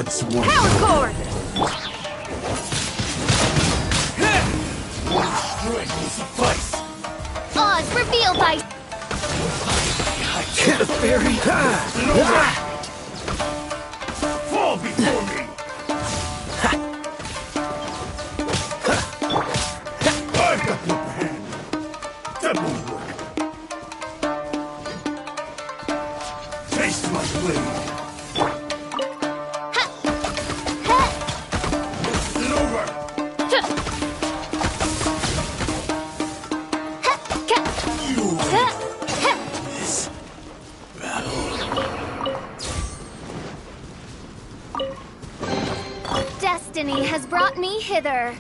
Once more. Power chord! One strike will suffice. Oz revealed by... The fairy. Fall before me. I've got the upper hand. That won't work. Taste my blade. It's over. You win this battle. Destiny has brought me hither.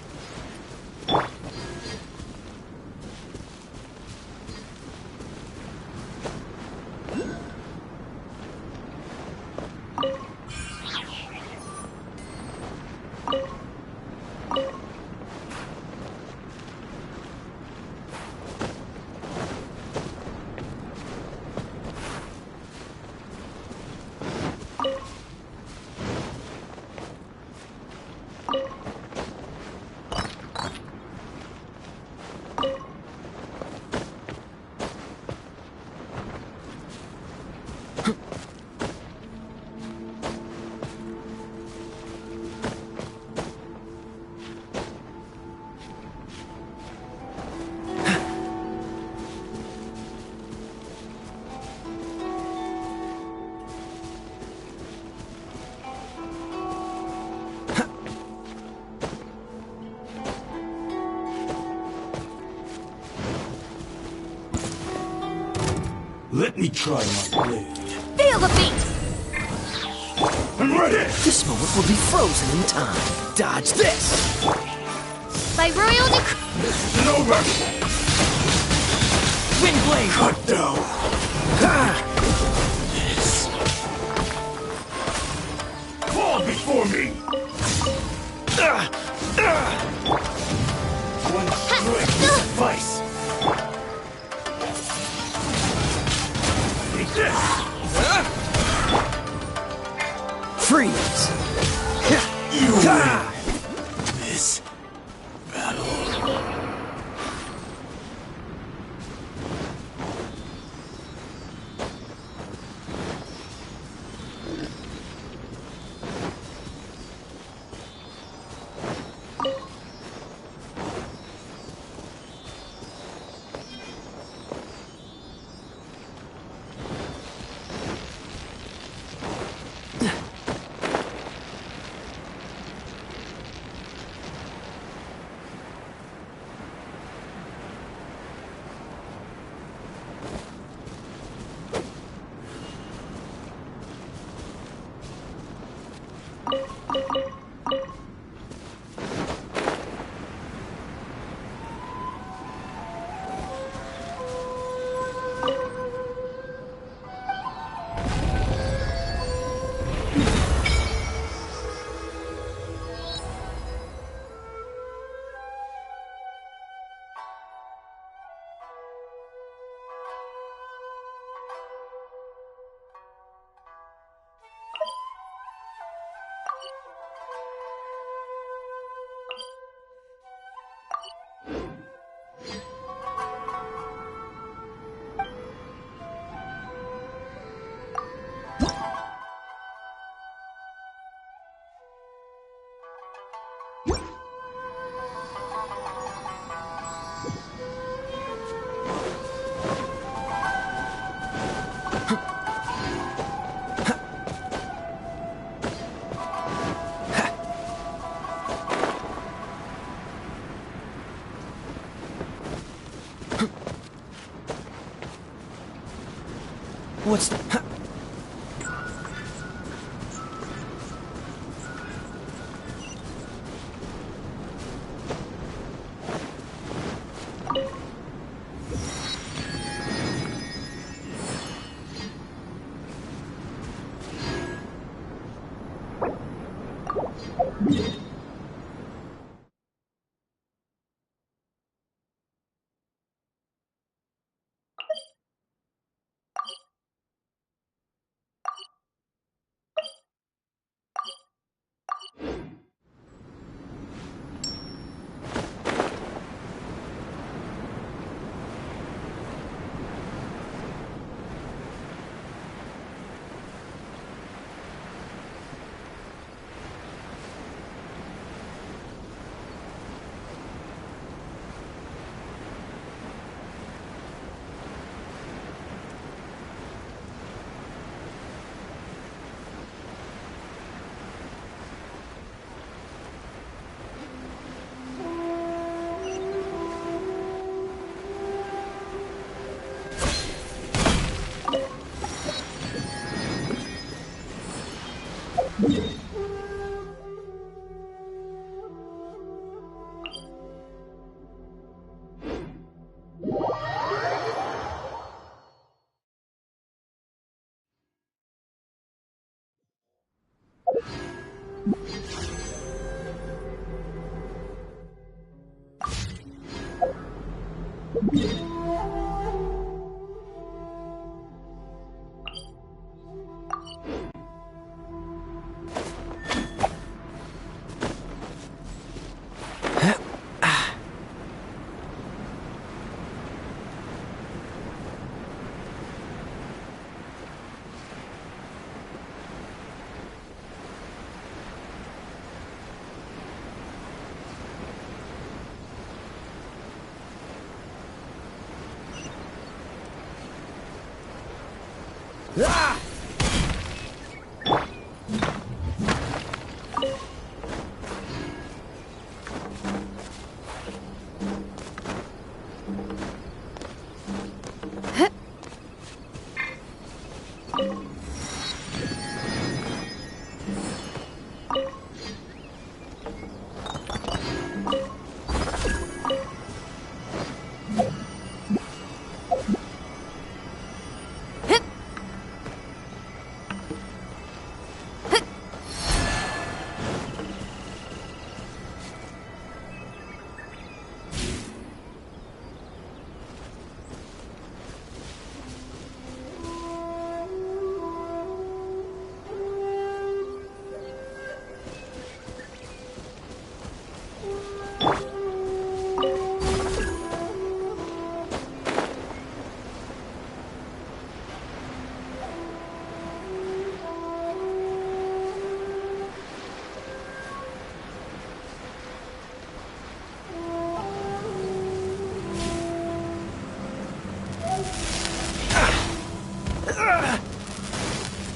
Let me try my blade. Feel the beat! I'm ready! This moment will be frozen in time. Dodge this! By royal decree... This is over! Wind blade! Cut down! This... Fall before me! One strike will suffice! Take this! Freeze! You win this battle. What's the... Ah!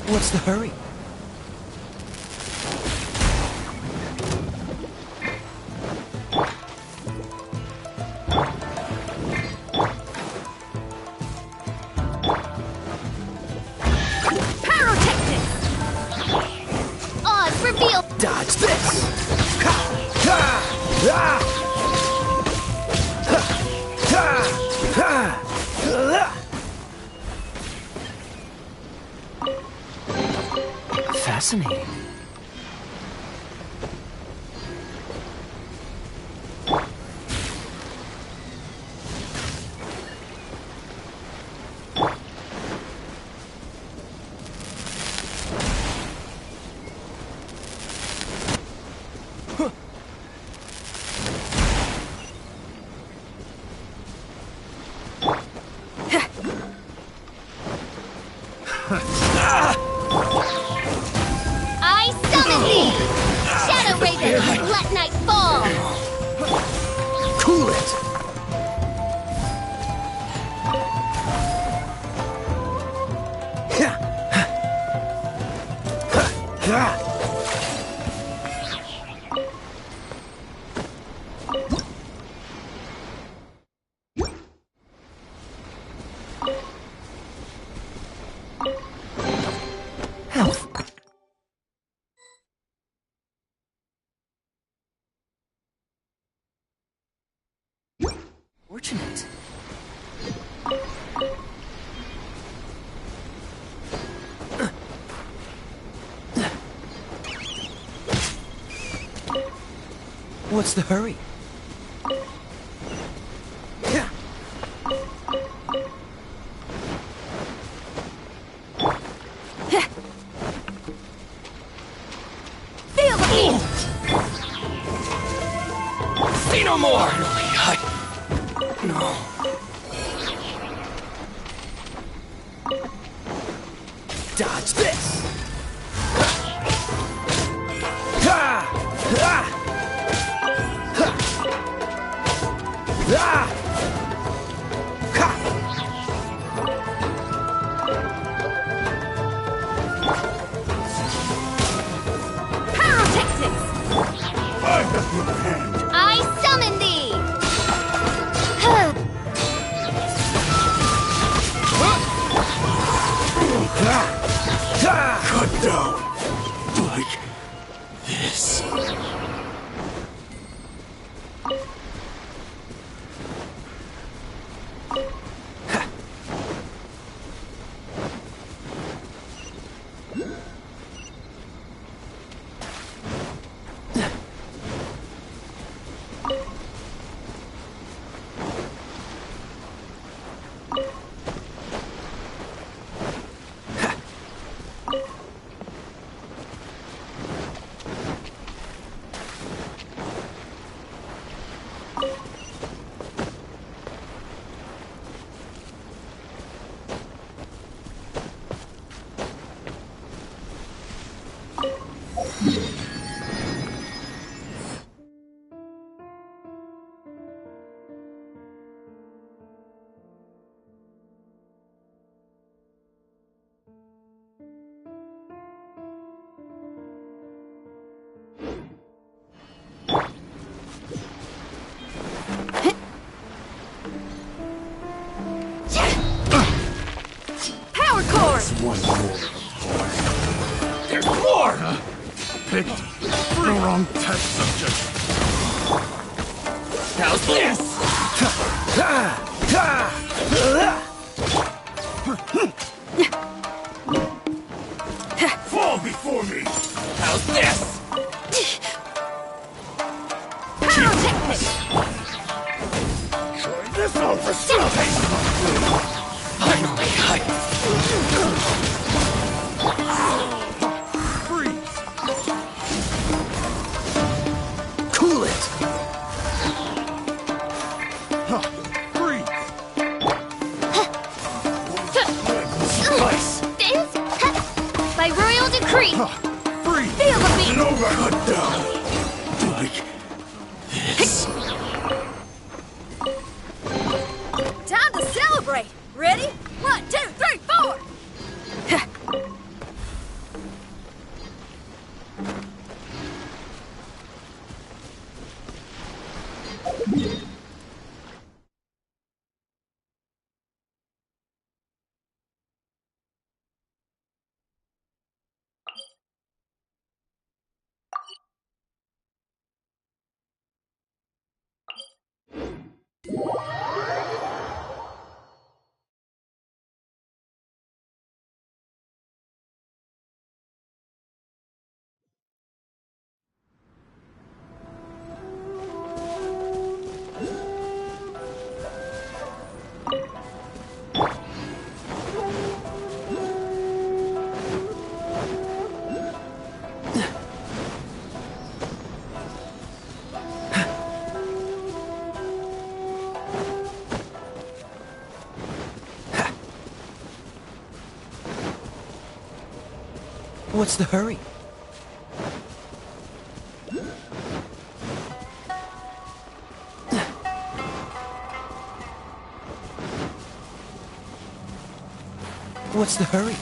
What's the hurry? Oz, reveal! Dodge this! Ha! Ha! Ah! Ha! Ha! Ha! Fascinating. I summon thee! Shadow Raven, let night fall! Cool it! Health. Fortunate. What's the hurry? Feel the heat! Say no more! No. Dodge this! Ha! Ha! Ha! Ha! Ha! Pyrotechnics! I've got your hand. I summon thee! Cut down. Like this. What's one more? There's more! Picked the wrong test subject. How's this? Fall before me! How's this? Try this out for some taste of my food! Freeze! Cool it! Freeze! Nice! This, by royal decree, Freeze! feel the beat. Nova cut down! Like this. Time to celebrate. Ready? 1, 2, 3, 4. What's the hurry? What's the hurry?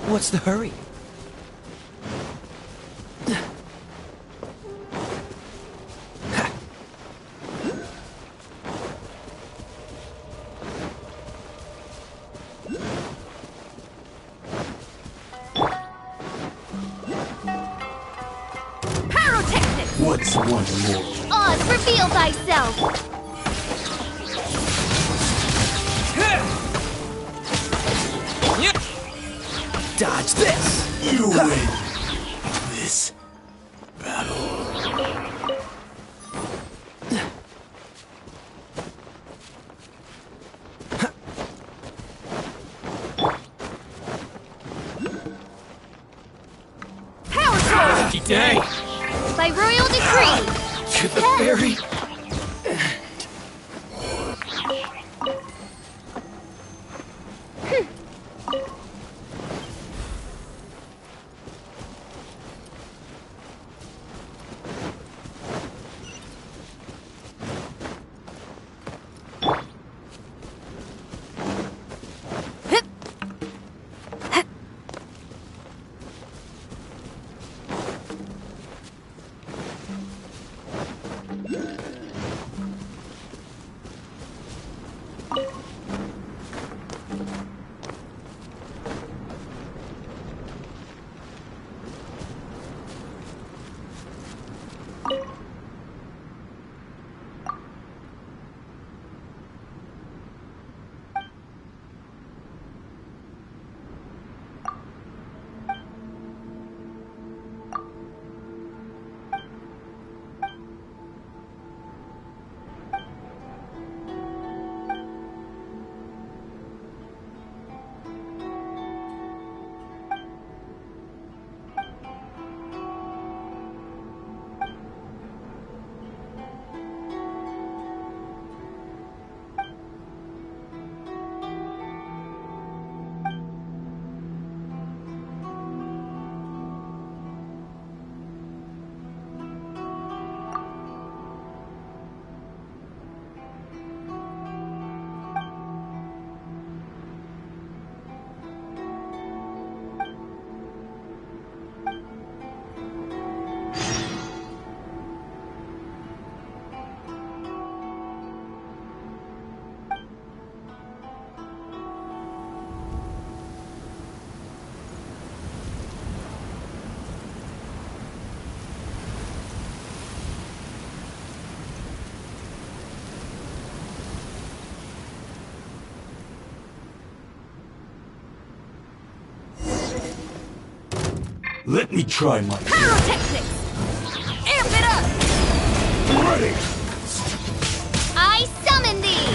What's the hurry? Pyrotechnics! What's one more? Oz, reveal thyself! Dodge this! You win this battle. day. By royal decree. To the very Let me try my... Pyrotechnics! Amp it up! Ready! I summon thee!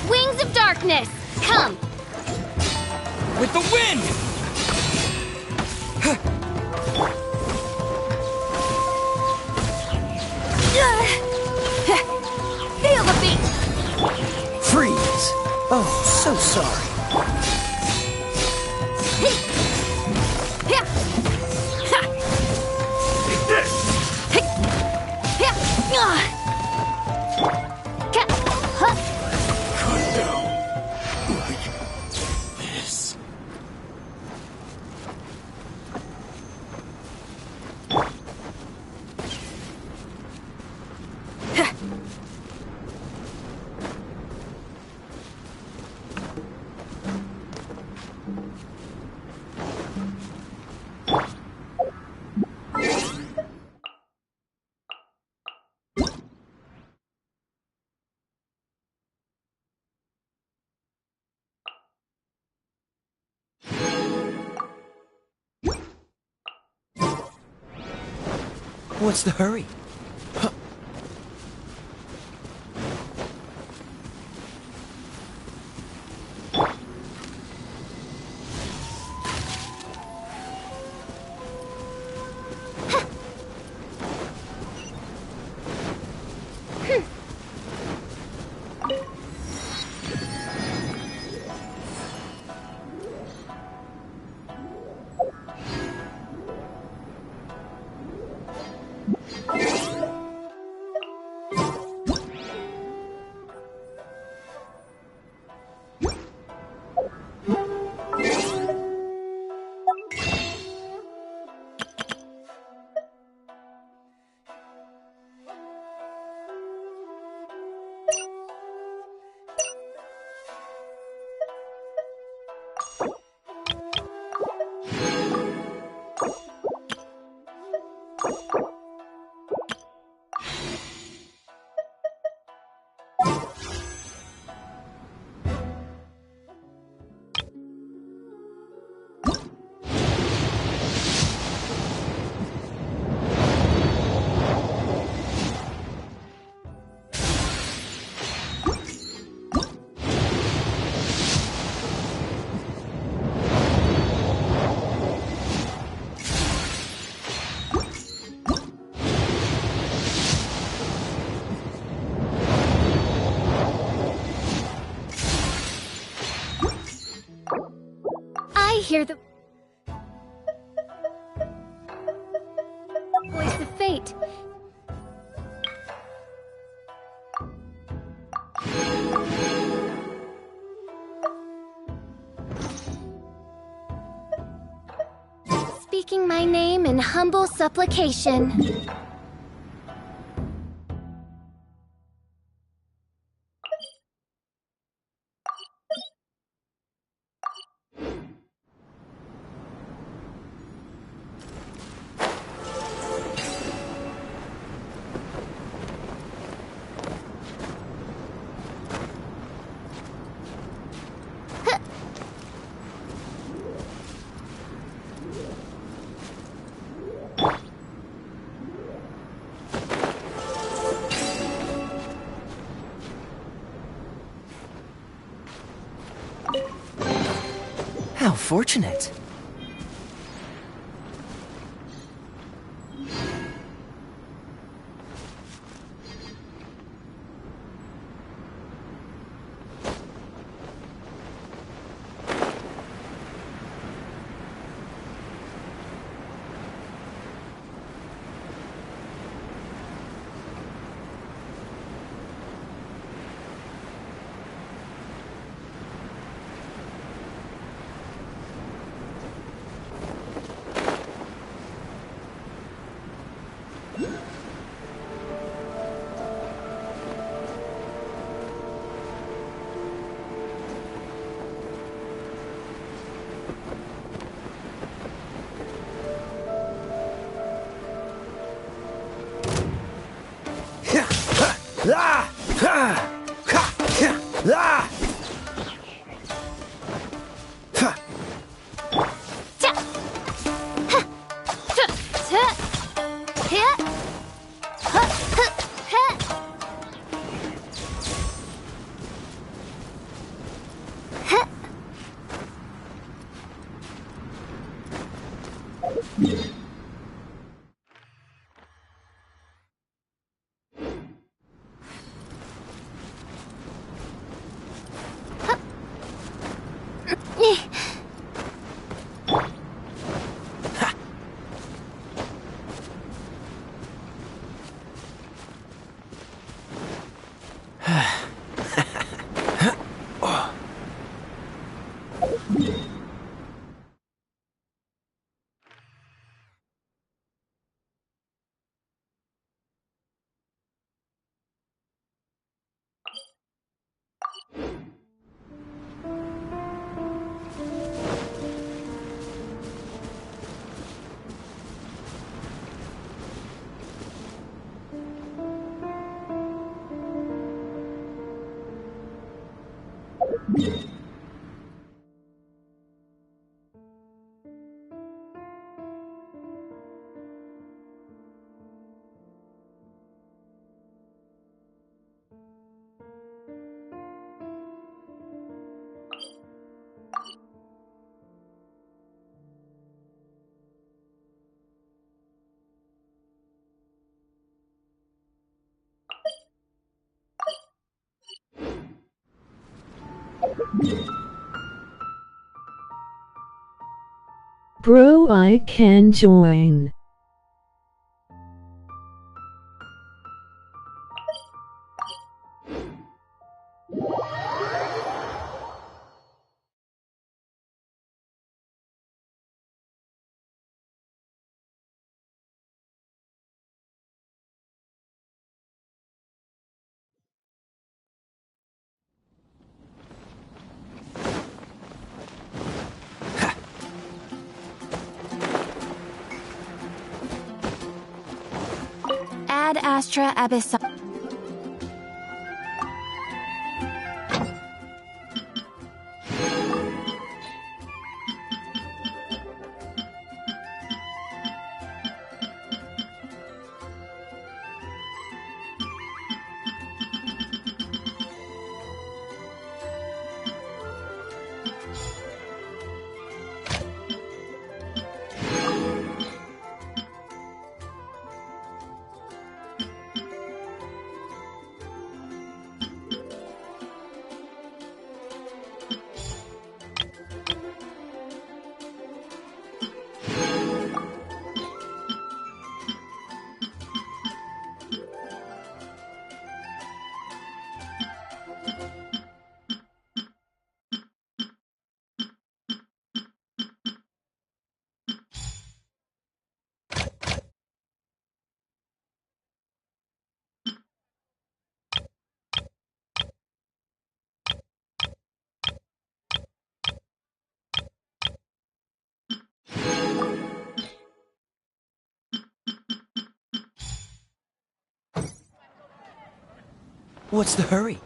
Wings of darkness, come! with the wind. Feel the beat! Freeze. Oh, so sorry. Take this! Cut down. Like this. What's the hurry? hear the voice of fate. Speaking my name in humble supplication. How fortunate. Ah! Ha! Ha! Ah! Ha! Ta! Ha! Ta! Ta! Hit! Ha! Ha! Ha! Ha! Bro, I can join. Ad Astra Abyssal. What's the hurry?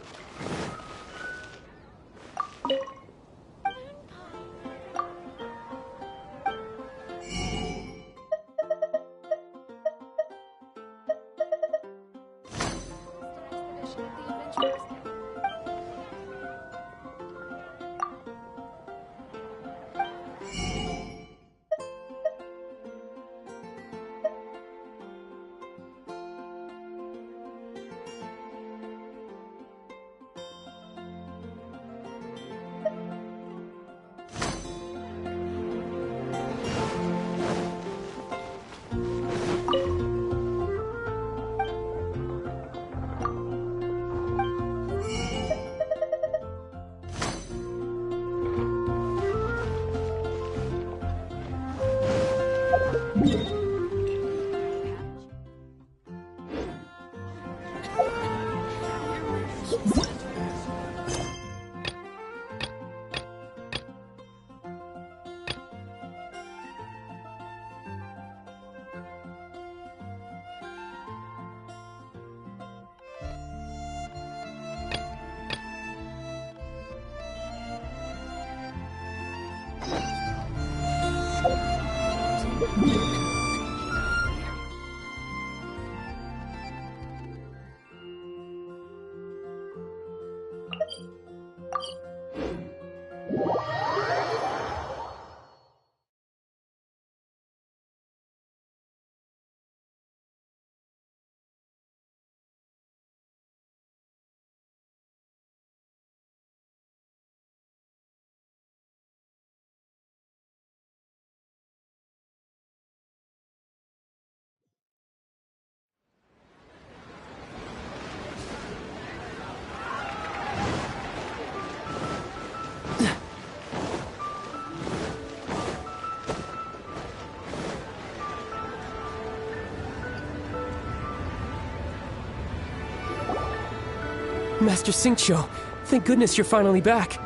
Master Xingqiu, thank goodness you're finally back.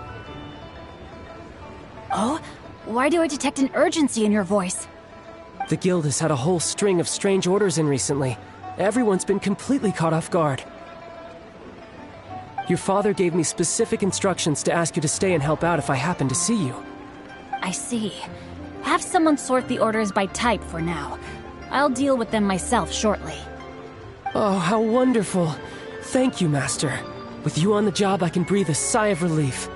Oh? Why do I detect an urgency in your voice? The guild has had a whole string of strange orders in recently. Everyone's been completely caught off guard. Your father gave me specific instructions to ask you to stay and help out if I happen to see you. I see. Have someone sort the orders by type for now. I'll deal with them myself shortly. Oh, how wonderful. Thank you, Master. With you on the job, I can breathe a sigh of relief.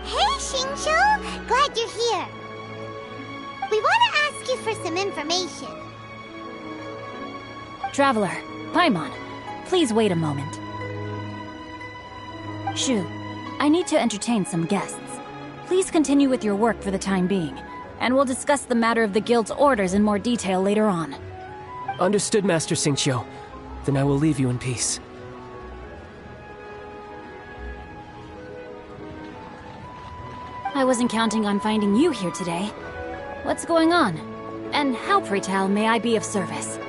Hey, Xingqiu! Glad you're here. We want to ask you for some information. Traveler, Paimon, please wait a moment. Shu, I need to entertain some guests. Please continue with your work for the time being, and we'll discuss the matter of the guild's orders in more detail later on. Understood, Master Xingqiu. Then I will leave you in peace. I wasn't counting on finding you here today. What's going on? And how, pray tell, may I be of service?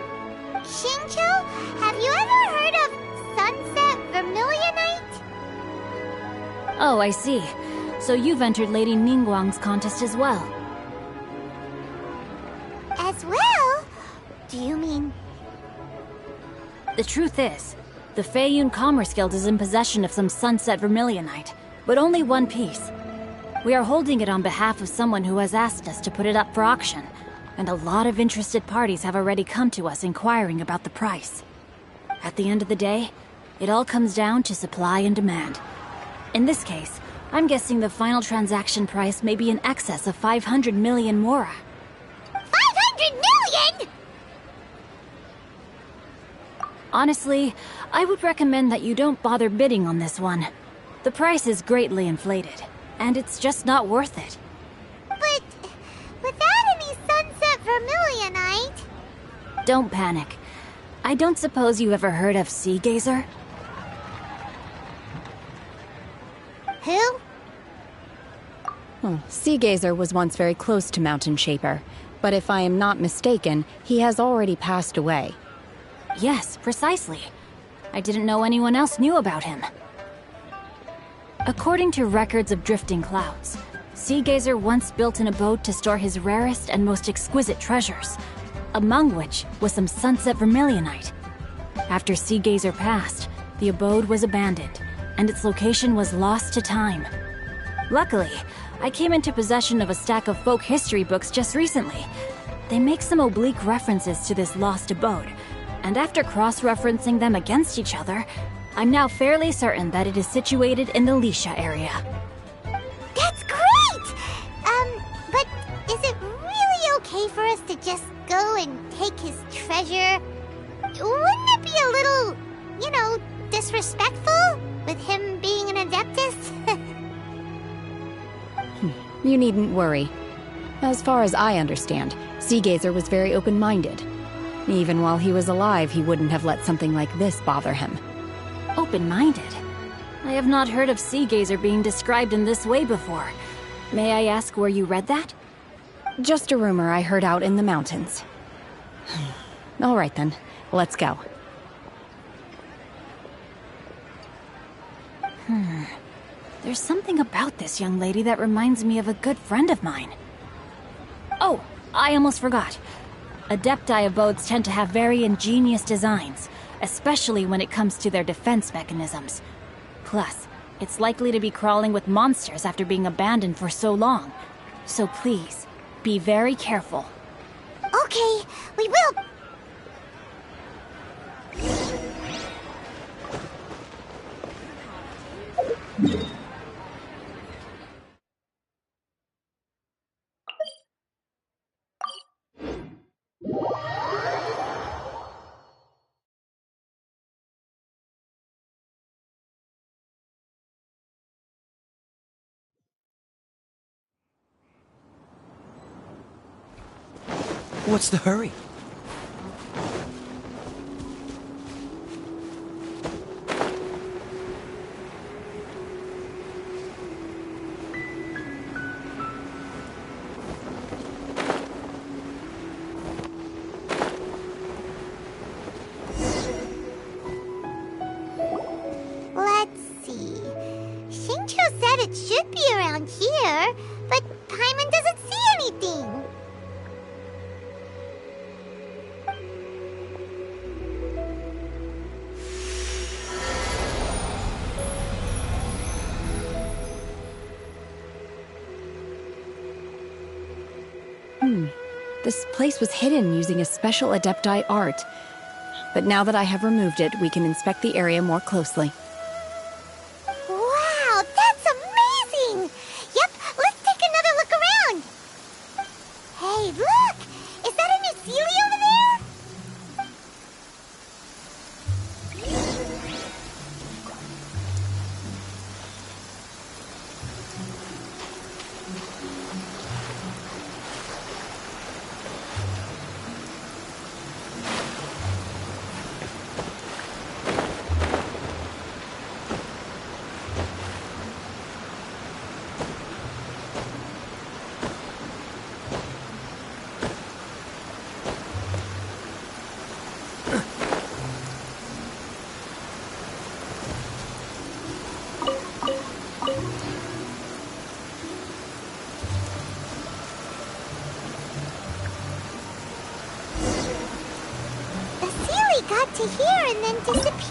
Xingqiu, have you ever heard of Sunset Vermilionite? Oh, I see. So you've entered Lady Ningguang's contest as well. As well? Do you mean... The truth is, the Feiyun Commerce Guild is in possession of some Sunset Vermilionite, but only one piece. We are holding it on behalf of someone who has asked us to put it up for auction, and a lot of interested parties have already come to us inquiring about the price. At the end of the day, it all comes down to supply and demand. In this case, I'm guessing the final transaction price may be in excess of 500 million mora. 500 million?! Honestly, I would recommend that you don't bother bidding on this one. The price is greatly inflated, and it's just not worth it. But without any Sunset Vermilionite... Don't panic. I don't suppose you ever heard of Sea Gazer? Who? Sea Gazer was once very close to Mountain Shaper, but if I am not mistaken, he has already passed away. Yes, precisely. I didn't know anyone else knew about him. According to records of drifting clouds, Sea Gazer once built an abode to store his rarest and most exquisite treasures, among which was some Sunset Vermilionite. After Sea Gazer passed, The abode was abandoned, and its location was lost to time. Luckily, I came into possession of a stack of folk history books just recently. They make some oblique references to this lost abode, and after cross-referencing them against each other, I'm now fairly certain that it is situated in the Lisha area. That's great! But is it really okay for us to just go and take his treasure? Wouldn't it be a little, disrespectful with him being an Adeptus? You needn't worry. As far as I understand, Seagazer was very open-minded. Even while he was alive, he wouldn't have let something like this bother him. Open-minded? I have not heard of Seagazer being described in this way before. May I ask where you read that? Just a rumor I heard out in the mountains. All right then, let's go. There's something about this young lady that reminds me of a good friend of mine. Oh, I almost forgot. Adepti abodes tend to have very ingenious designs, especially when it comes to their defense mechanisms. Plus, it's likely to be crawling with monsters after being abandoned for so long. So please, be very careful. Okay, we will. What's the hurry? Let's see. Xingqiu said it should be around here, but Paimon doesn't see anything. This place was hidden using a special Adepti art. But now that I have removed it, we can inspect the area more closely. Wow, that's amazing! Yep, let's take another look around. Hey, look! Is that a new Sealy over there? The Sealy got to here and then disappeared.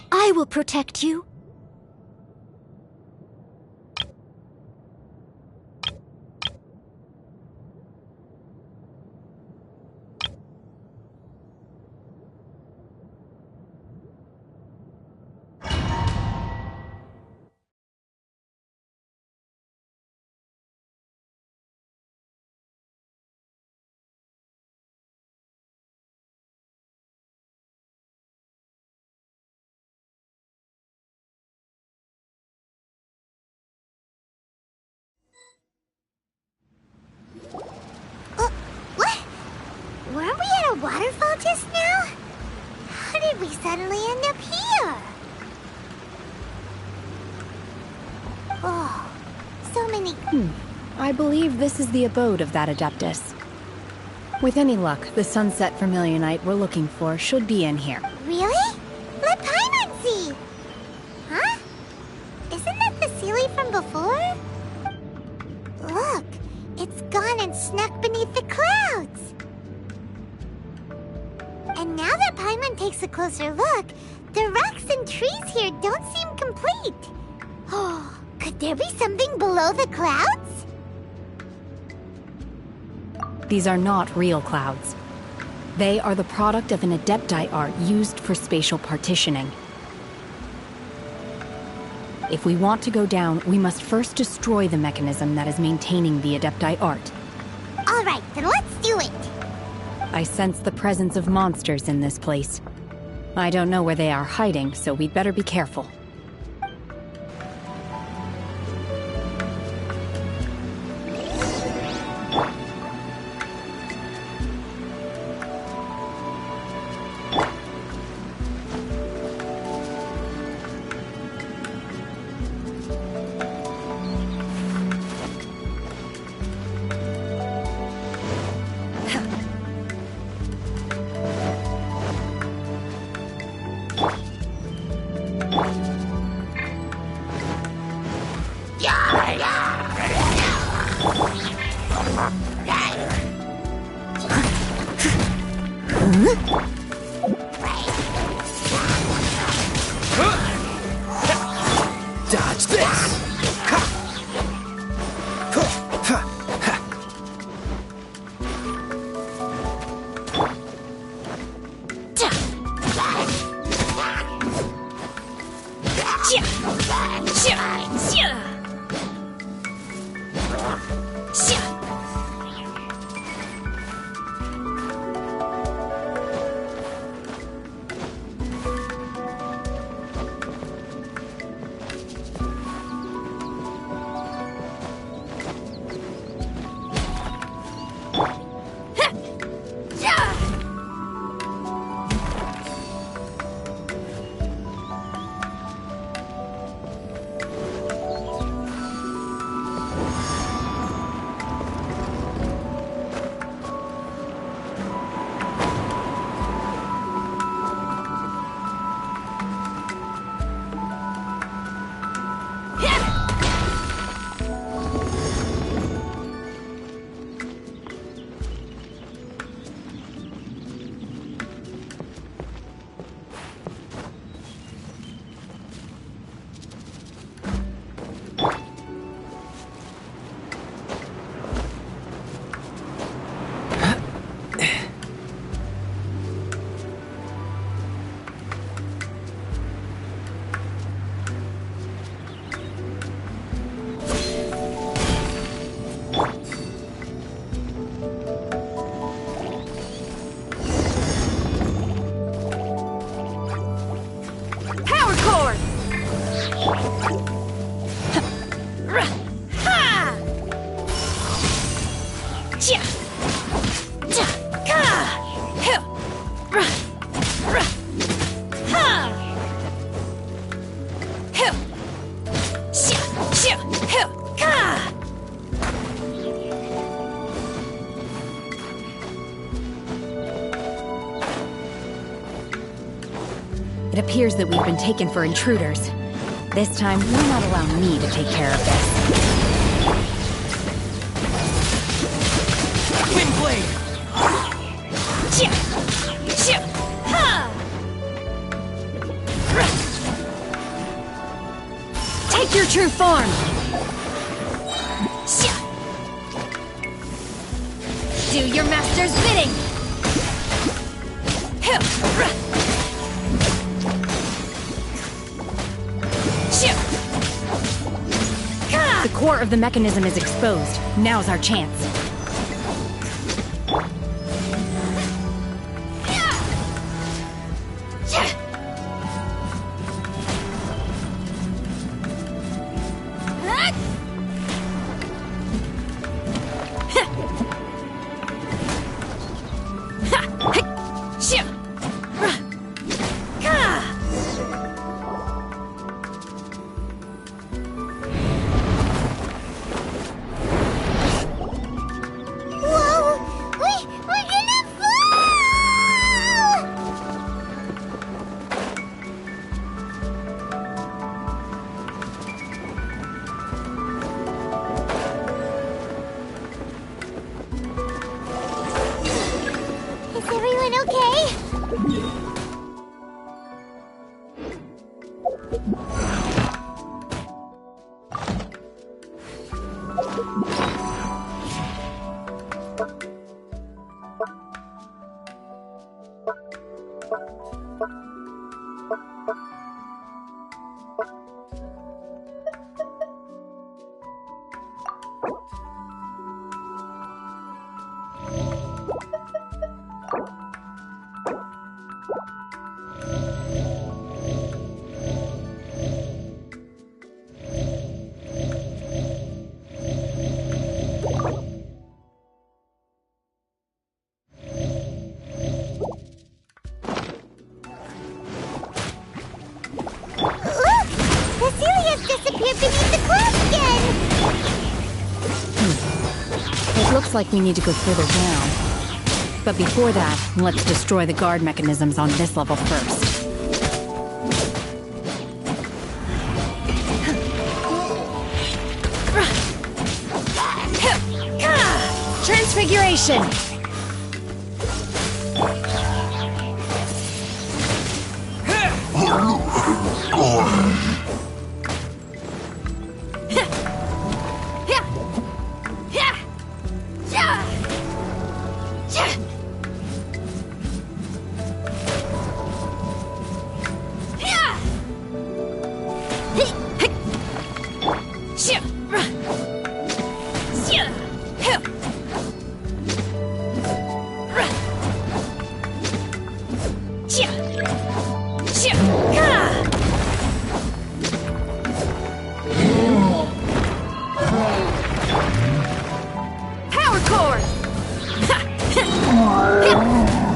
I will protect you. What? Weren't we at a waterfall just now? How did we suddenly end up here? Oh, so many... I believe this is the abode of that Adeptus. With any luck, the Sunset Vermilionite we're looking for should be in here. Really? Let Paimon see! Huh? Isn't that the Sealy from before? Look, it's gone and snuck beneath the clouds! And now that Paimon takes a closer look, the rocks and trees here don't seem complete. Oh, could there be something below the clouds? These are not real clouds. They are the product of an Adepti art used for spatial partitioning. If we want to go down, we must first destroy the mechanism that is maintaining the Adepti art. All right, then let's do it. I sense the presence of monsters in this place. I don't know where they are hiding, so we'd better be careful. Dodge this! It appears that we've been taken for intruders. This time, why not allow me to take care of this? Windblade! Take your true form! Do your master's bidding! The core of the mechanism is exposed. Now's our chance. It looks like we need to go further down. But before that, let's destroy the guard mechanisms on this level first. Transfiguration!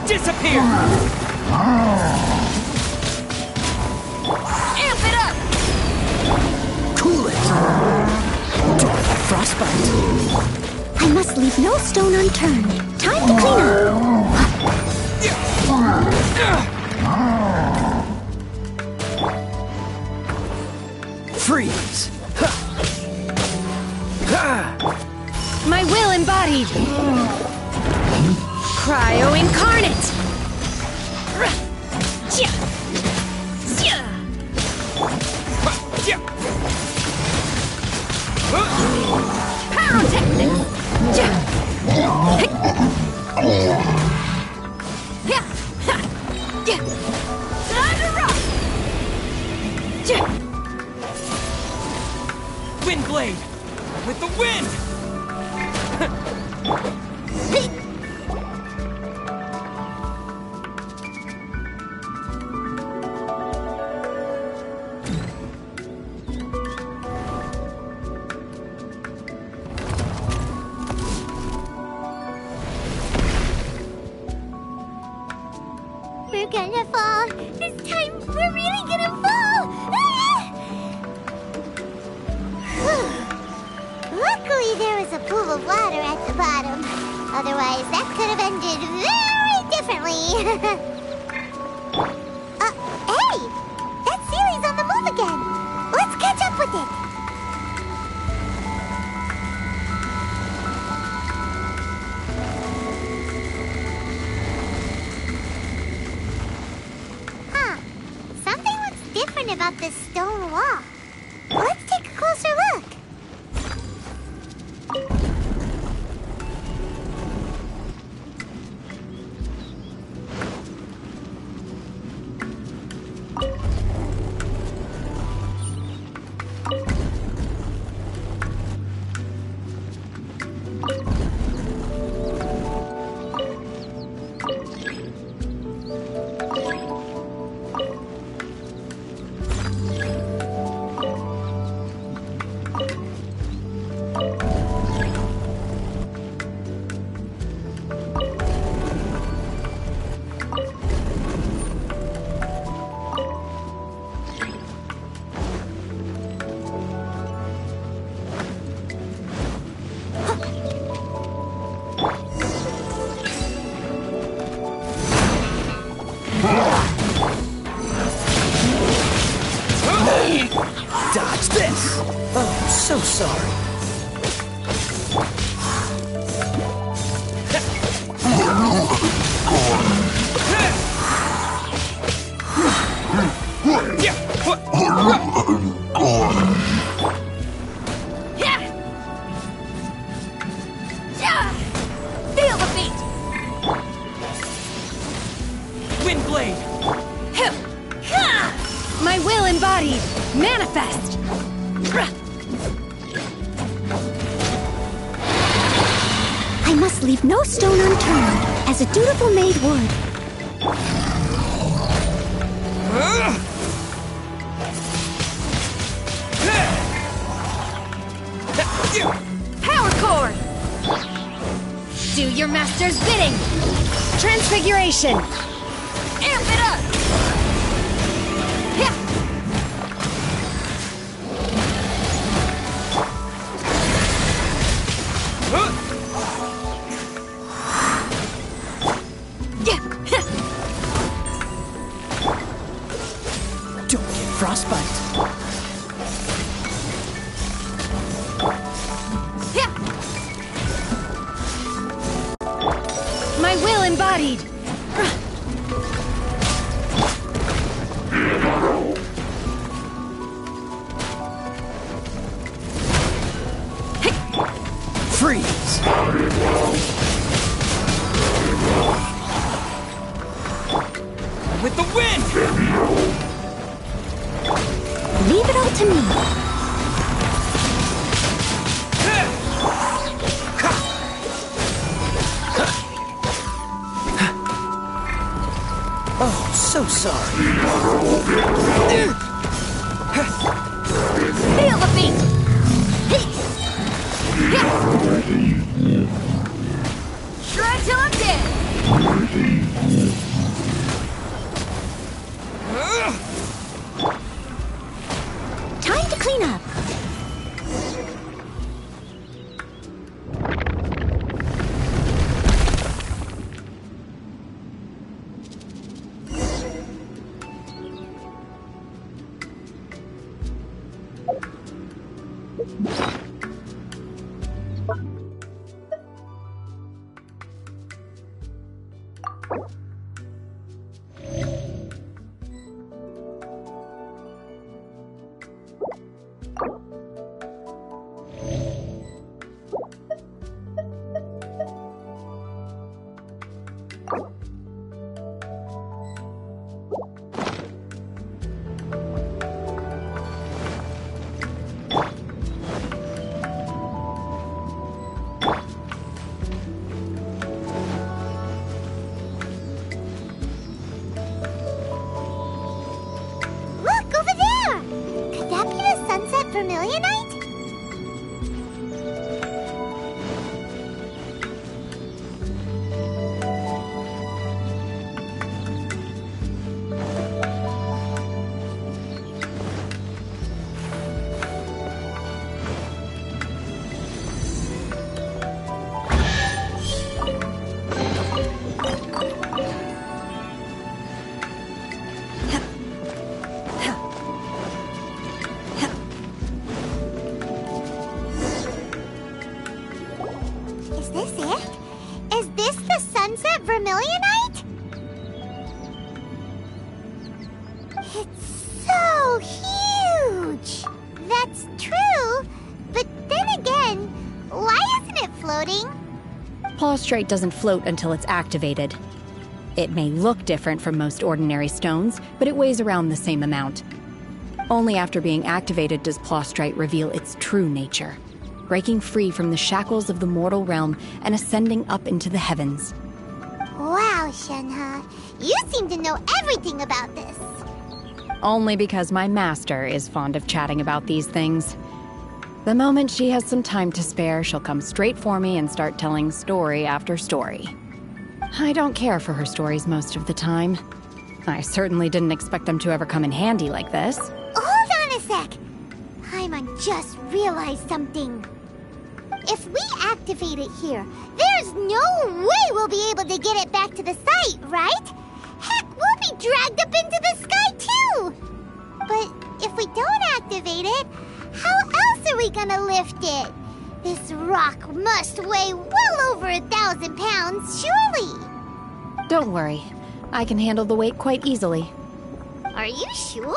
Disappear! Amp it up! Cool it! Frostbite! I must leave no stone unturned. Time to clean up. Freeze! My will embodied! Cryo incarnate! Wind blade! With the wind! We're gonna fall. This time, we're really gonna fall. Luckily, there was a pool of water at the bottom. Otherwise, that could have ended very differently. Hey! That Sealy's on the move again. Let's catch up with it. Something looks different about this stone wall. Let's take a closer look. Feel the beat! Windblade! My will embodied! Manifest! I must leave no stone unturned, as a dutiful maid would. Power core! Do your master's bidding! Transfiguration! Amp it up! Don't get frostbite. My will embodied! Freeze! With the wind! Leave it all to me. Oh, so sorry. Feel the beat! Shred till I'm dead! Time to clean up. Look, over there! Could that be the sunset vermilionite? Is this it? Is this the sunset vermilionite? It's so huge! That's true, but then again, why isn't it floating? Prostrate doesn't float until it's activated. It may look different from most ordinary stones, but it weighs around the same amount. Only after being activated does Prostrate reveal its true nature, breaking free from the shackles of the mortal realm and ascending up into the heavens. Wow, Shenhe, you seem to know everything about this. Only because my master is fond of chatting about these things. The moment she has some time to spare, she'll come straight for me and start telling story after story. I don't care for her stories most of the time. I certainly didn't expect them to ever come in handy like this. Hold on a sec. Paimon just realized something. If we activate it here, there's no way we'll be able to get it back to the site, right? Heck, we'll be dragged up into the sky too! But if we don't activate it, how else are we gonna lift it? This rock must weigh well over 1,000 pounds, surely! Don't worry. I can handle the weight quite easily. Are you sure?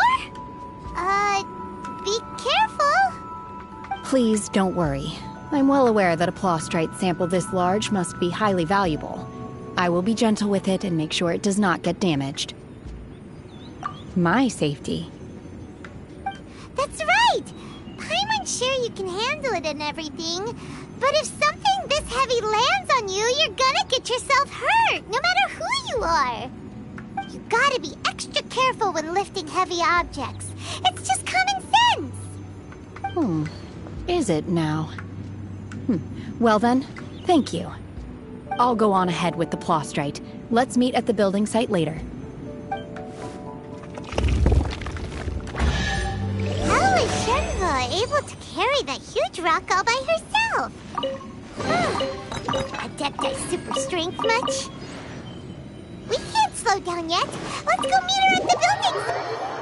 Please don't worry. I'm well aware that a plaustrite sample this large must be highly valuable. I will be gentle with it and make sure it does not get damaged. My safety. That's right! Paimon's sure you can handle it and everything, but if something this heavy lands on you, you're gonna get yourself hurt, no matter who you are. You gotta be extra careful when lifting heavy objects. It's just common sense. Is it now? Well then, thank you. I'll go on ahead with the plaustrite. Let's meet at the building site later. How is Shenva able to carry that huge rock all by herself? Adepti super strength much? We can't slow down yet. Let's go meet her at the building.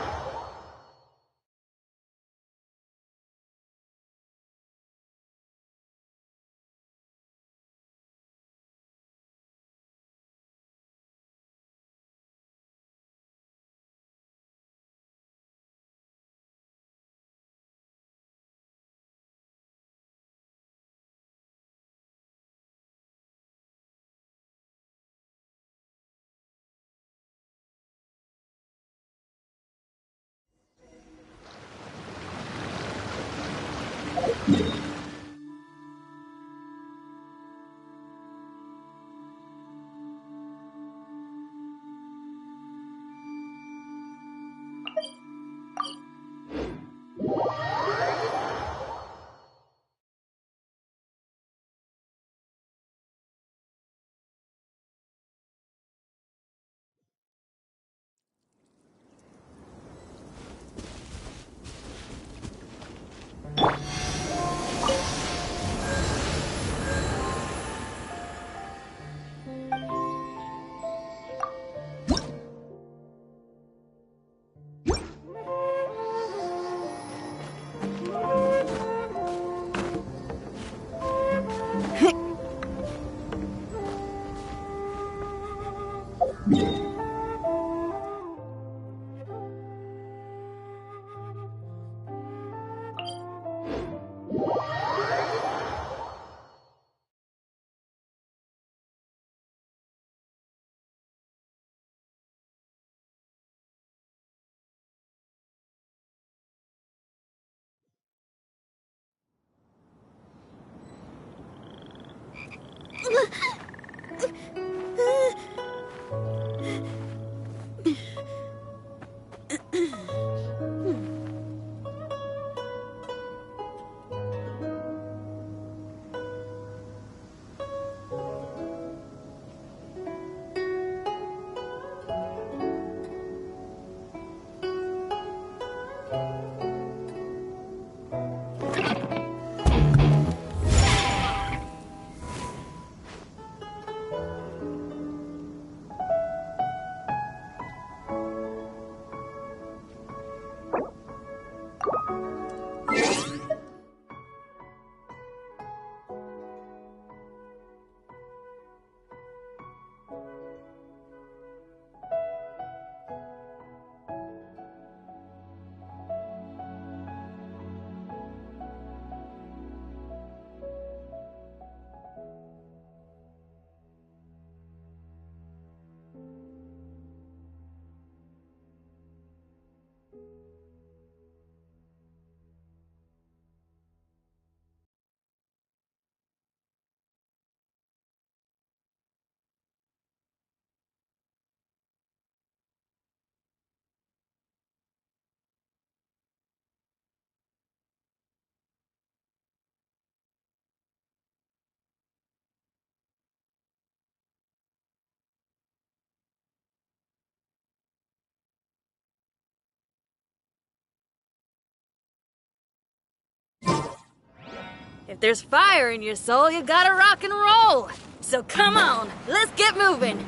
If there's fire in your soul, you gotta rock and roll. So come on, let's get moving.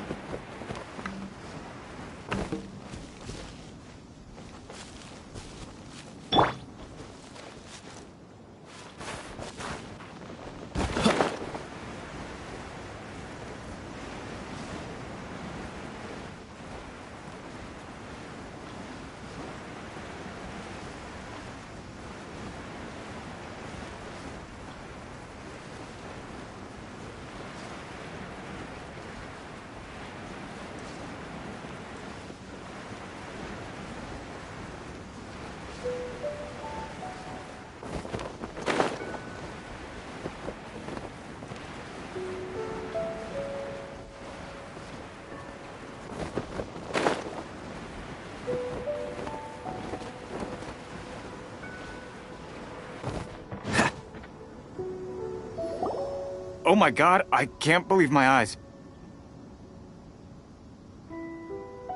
Oh my god, I can't believe my eyes.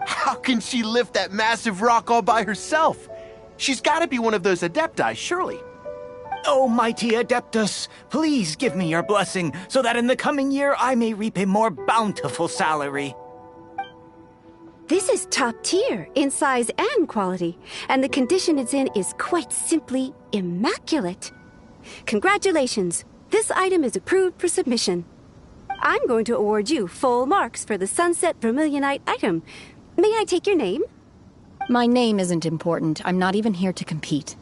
How can she lift that massive rock all by herself? She's gotta be one of those Adepti, surely. O mighty Adeptus, please give me your blessing so that in the coming year I may reap a more bountiful salary. This is top tier in size and quality, and the condition it's in is quite simply immaculate. Congratulations, this item is approved for submission. I'm going to award you full marks for the Sunset Vermilionite item. May I take your name? My name isn't important. I'm not even here to compete.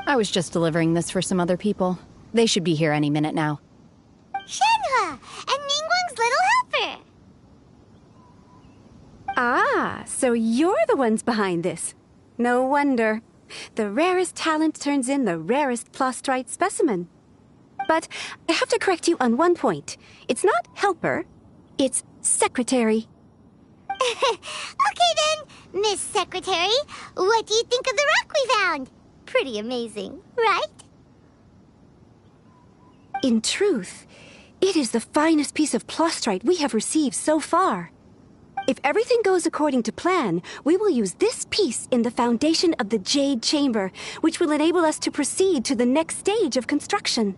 I was just delivering this for some other people. They should be here any minute now. Shenhua! And Ningguang's little helper! Ah, so you're the ones behind this. No wonder. The rarest talent turns in the rarest Plostrite specimen. But I have to correct you on one point. It's not helper, it's secretary. Okay then, Miss Secretary, what do you think of the rock we found? Pretty amazing, right? In truth, it is the finest piece of Plostrite we have received so far. If everything goes according to plan, we will use this piece in the foundation of the Jade Chamber, which will enable us to proceed to the next stage of construction.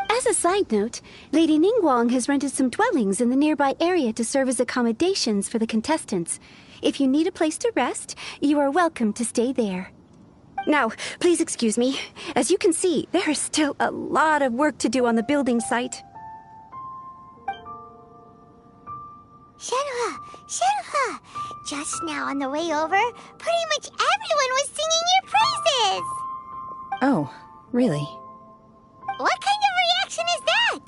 As a side note, Lady Ningguang has rented some dwellings in the nearby area to serve as accommodations for the contestants. If you need a place to rest, you are welcome to stay there. Now, please excuse me. As you can see, there is still a lot of work to do on the building site. Shenhua! Shenhua! Just now on the way over, pretty much everyone was singing your praises! Oh, really? What kind of reaction is that?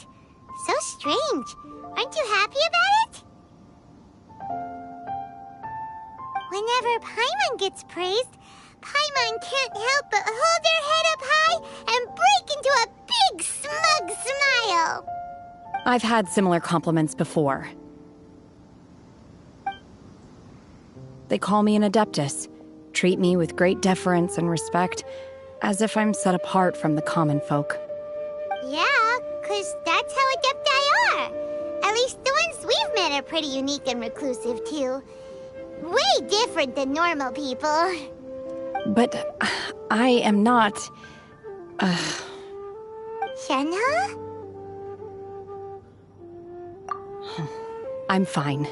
So strange. Aren't you happy about it? Whenever Paimon gets praised, Paimon can't help but hold their head up high and break into a big smug smile. I've had similar compliments before. They call me an Adeptus, treat me with great deference and respect, as if I'm set apart from the common folk. Yeah, 'cause that's how Adepti are. At least the ones we've met are pretty unique and reclusive, too. Way different than normal people. But I am not... Shenhua? I'm fine.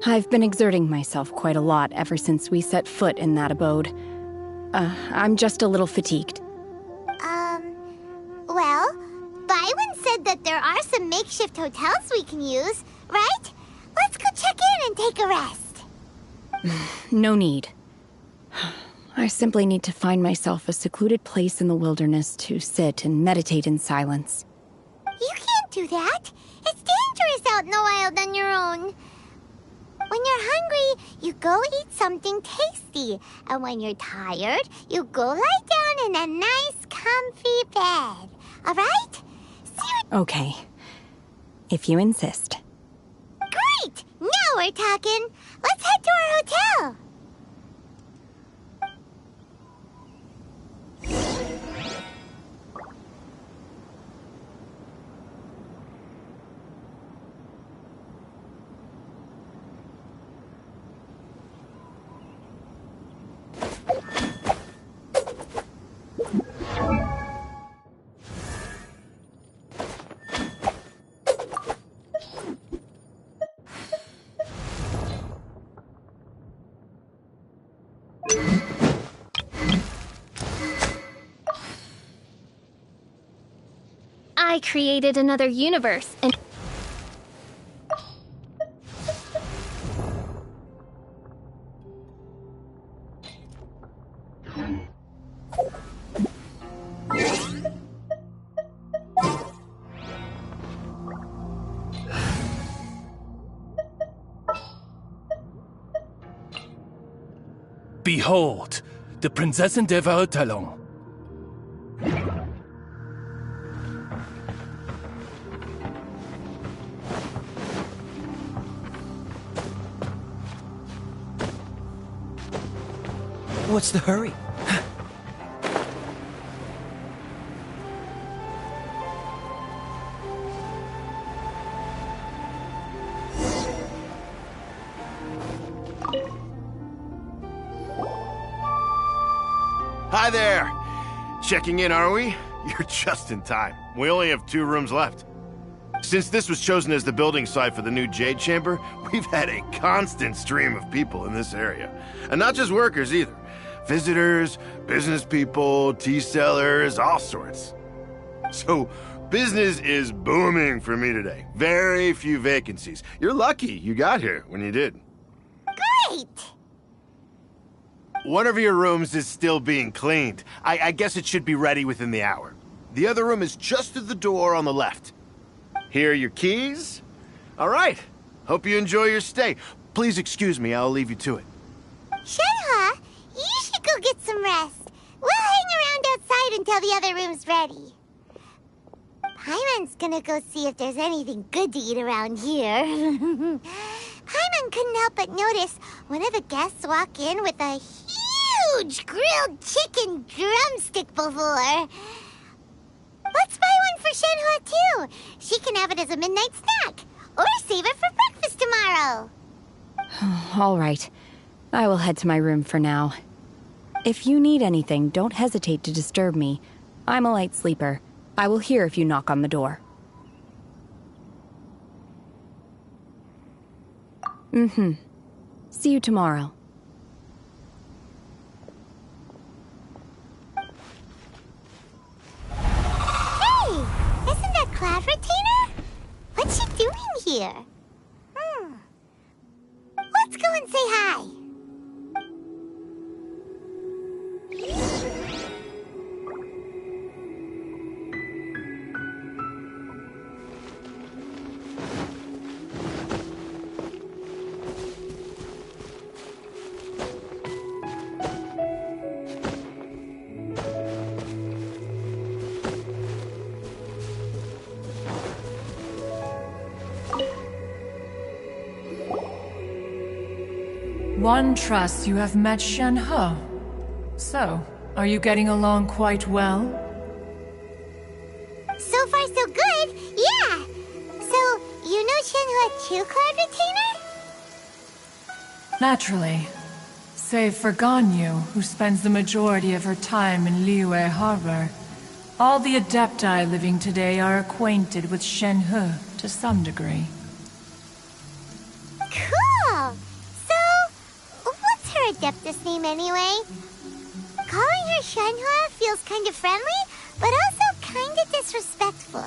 I've been exerting myself quite a lot ever since we set foot in that abode. I'm just a little fatigued. Well, Byron said that there are some makeshift hotels we can use, right? Let's go check in and take a rest. No need. I simply need to find myself a secluded place in the wilderness to sit and meditate in silence. You can't do that. It's dangerous out in the wild on your own. When you're hungry, you go eat something tasty. And when you're tired, you go lie down in a nice, comfy bed. All right? Okay. If you insist. Great! Now we're talking. Let's head to our hotel. I created another universe, and... Behold, the Prinzessin der Verurteilung. What's the hurry? Hi there! Checking in, are we? You're just in time. We only have 2 rooms left. Since this was chosen as the building site for the new Jade Chamber, we've had a constant stream of people in this area. And not just workers either. Visitors, business people, tea sellers, all sorts. So, business is booming for me today. Very few vacancies. You're lucky you got here when you did. Great! One of your rooms is still being cleaned. I guess it should be ready within the hour. The other room is just at the door on the left. Here are your keys. All right. Hope you enjoy your stay. Please excuse me, I'll leave you to it. Shenhe, you should go get some rest. We'll hang around outside until the other room's ready. Paimon's gonna go see if there's anything good to eat around here. Paimon couldn't help but notice one of the guests walk in with a huge grilled chicken drumstick before. Let's buy one for Shenhe too. She can have it as a midnight snack. Or save it for breakfast tomorrow. All right. I will head to my room for now. If you need anything, don't hesitate to disturb me. I'm a light sleeper. I will hear if you knock on the door. See you tomorrow. Hey! Isn't that Cloud Retainer? What's she doing here? Let's go and say hi. One trusts you have met Shenhe. So, are you getting along quite well? So far, so good. Yeah. So, you know Shenhe too, Cloud Retainer? Naturally. Save for Ganyu, who spends the majority of her time in Liyue Harbor. All the Adepti living today are acquainted with Shenhe to some degree. Cool. So, what's her Adeptus name anyway? Calling her Shenhe feels kind of friendly, but also kind of disrespectful.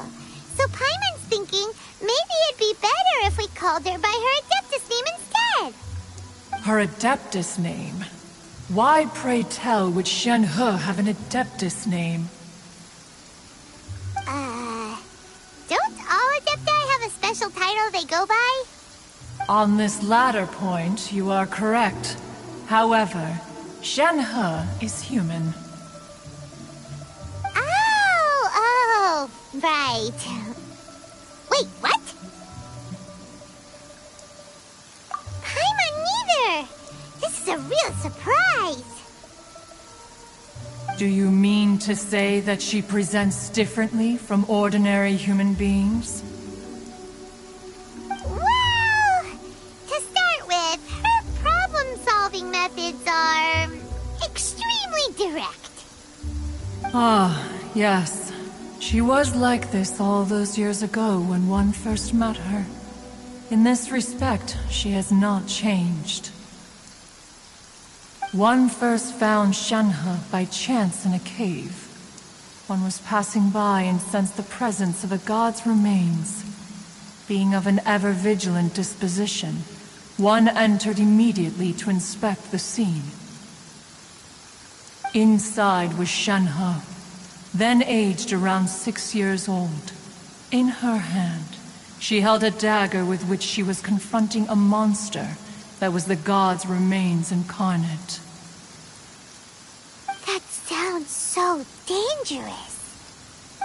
So Paimon's thinking maybe it'd be better if we called her by her Adeptus name instead. Her Adeptus name? Why, pray tell, would Shenhe have an Adeptus name? Don't all Adepti have a special title they go by? On this latter point, you are correct. However, Shenhe is human. Oh, right. Wait, what? Paimon neither! This is a real surprise! Do you mean to say that she presents differently from ordinary human beings? Well, to start with, her problem-solving methods are extremely direct. Ah, yes. She was like this all those years ago when one first met her. In this respect, she has not changed. One first found Shenhe by chance in a cave. One was passing by and sensed the presence of a god's remains. Being of an ever-vigilant disposition, one entered immediately to inspect the scene. Inside was Shenhe, then aged around 6 years old. In her hand, she held a dagger with which she was confronting a monster that was the god's remains incarnate. That sounds so dangerous.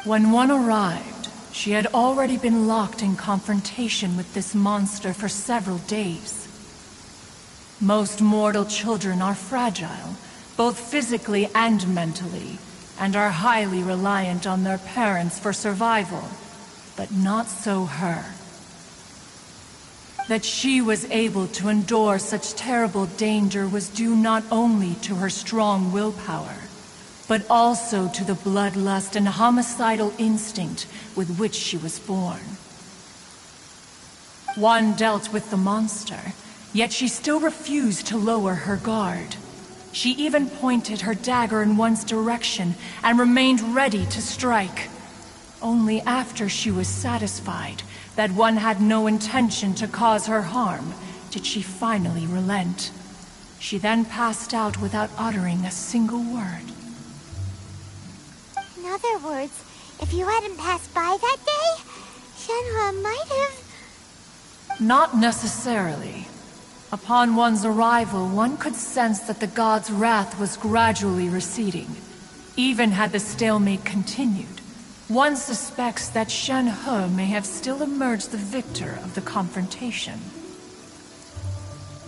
When one arrived, she had already been locked in confrontation with this monster for several days. Most mortal children are fragile, both physically and mentally, and are highly reliant on their parents for survival. But not so her. That she was able to endure such terrible danger was due not only to her strong willpower, but also to the bloodlust and homicidal instinct with which she was born. One dealt with the monster, yet she still refused to lower her guard. She even pointed her dagger in one's direction and remained ready to strike. Only after she was satisfied that one had no intention to cause her harm did she finally relent. She then passed out without uttering a single word. In other words, if you hadn't passed by that day, Shenhe might have... Not necessarily. Upon one's arrival, one could sense that the god's wrath was gradually receding. Even had the stalemate continued, one suspects that Shenhe may have still emerged the victor of the confrontation.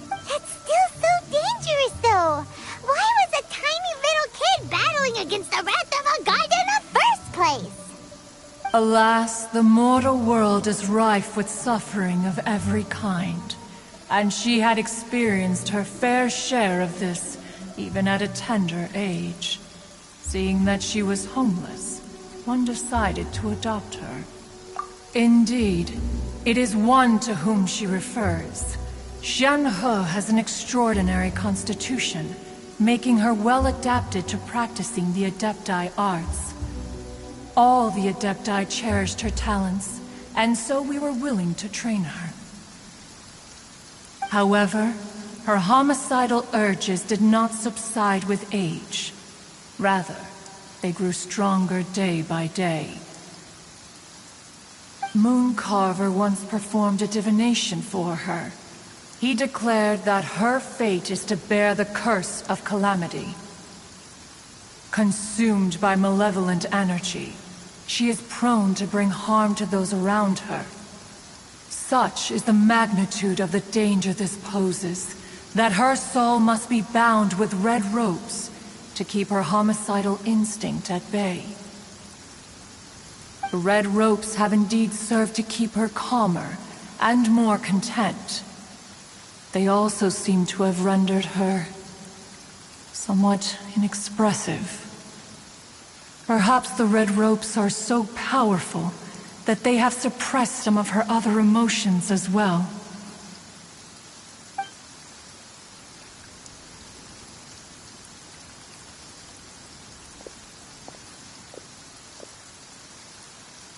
That's still so dangerous, though. Why was a tiny little kid battling against the wrath of a god in the first place? Alas, the mortal world is rife with suffering of every kind. And she had experienced her fair share of this, even at a tender age. Seeing that she was homeless, one decided to adopt her. Indeed, it is one to whom she refers. Shenhe has an extraordinary constitution, making her well adapted to practicing the Adepti arts. All the Adepti cherished her talents, and so we were willing to train her. However, her homicidal urges did not subside with age. Rather, they grew stronger day by day. Mooncarver once performed a divination for her. He declared that her fate is to bear the curse of calamity. Consumed by malevolent energy, she is prone to bring harm to those around her. Such is the magnitude of the danger this poses, that her soul must be bound with red ropes to keep her homicidal instinct at bay. The red ropes have indeed served to keep her calmer and more content. They also seem to have rendered her somewhat inexpressive. Perhaps the red ropes are so powerful that they have suppressed some of her other emotions as well.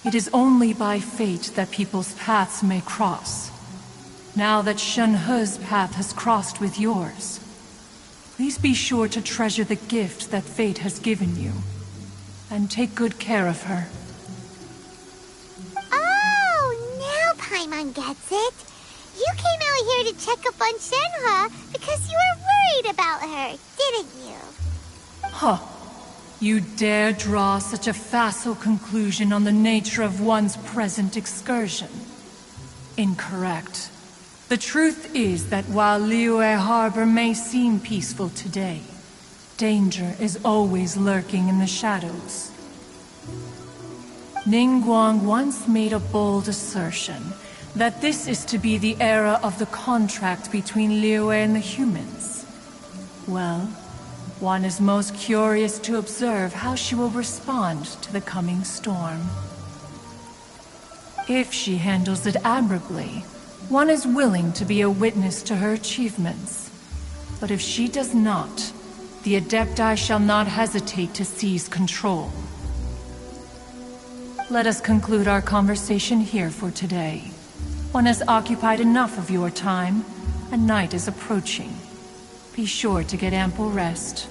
It is only by fate that people's paths may cross. Now that Shenhe's path has crossed with yours, please be sure to treasure the gift that fate has given you, and take good care of her. Paimon gets it. You came out here to check up on Shenhe because you were worried about her, didn't you? Huh. You dare draw such a facile conclusion on the nature of one's present excursion? Incorrect. The truth is that while Liyue Harbor may seem peaceful today, danger is always lurking in the shadows. Ningguang once made a bold assertion that this is to be the era of the contract between Liyue and the humans. Well, one is most curious to observe how she will respond to the coming storm. If she handles it admirably, one is willing to be a witness to her achievements. But if she does not, the Adepti shall not hesitate to seize control. Let us conclude our conversation here for today. One has occupied enough of your time, and night is approaching. Be sure to get ample rest.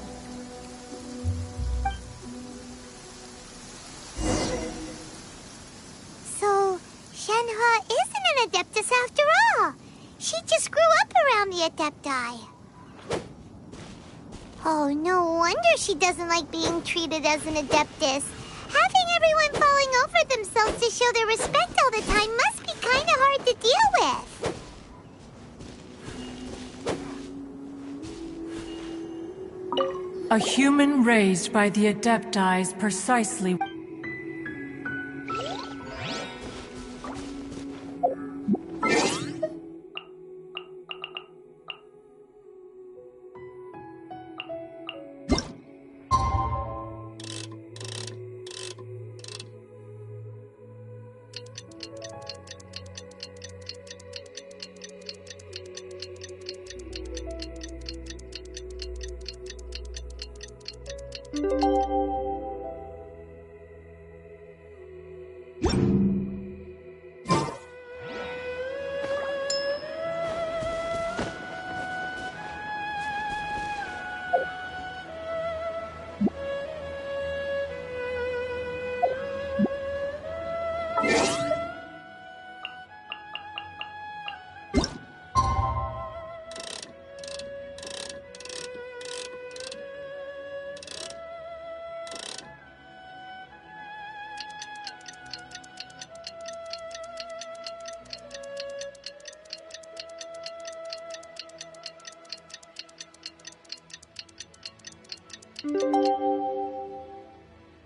So, Shenhe isn't an Adeptus after all. She just grew up around the Adepti. Oh, no wonder she doesn't like being treated as an Adeptus. Having everyone falling over themselves to show their respect all the time must be kind of hard to deal with. A human raised by the Adepti is precisely...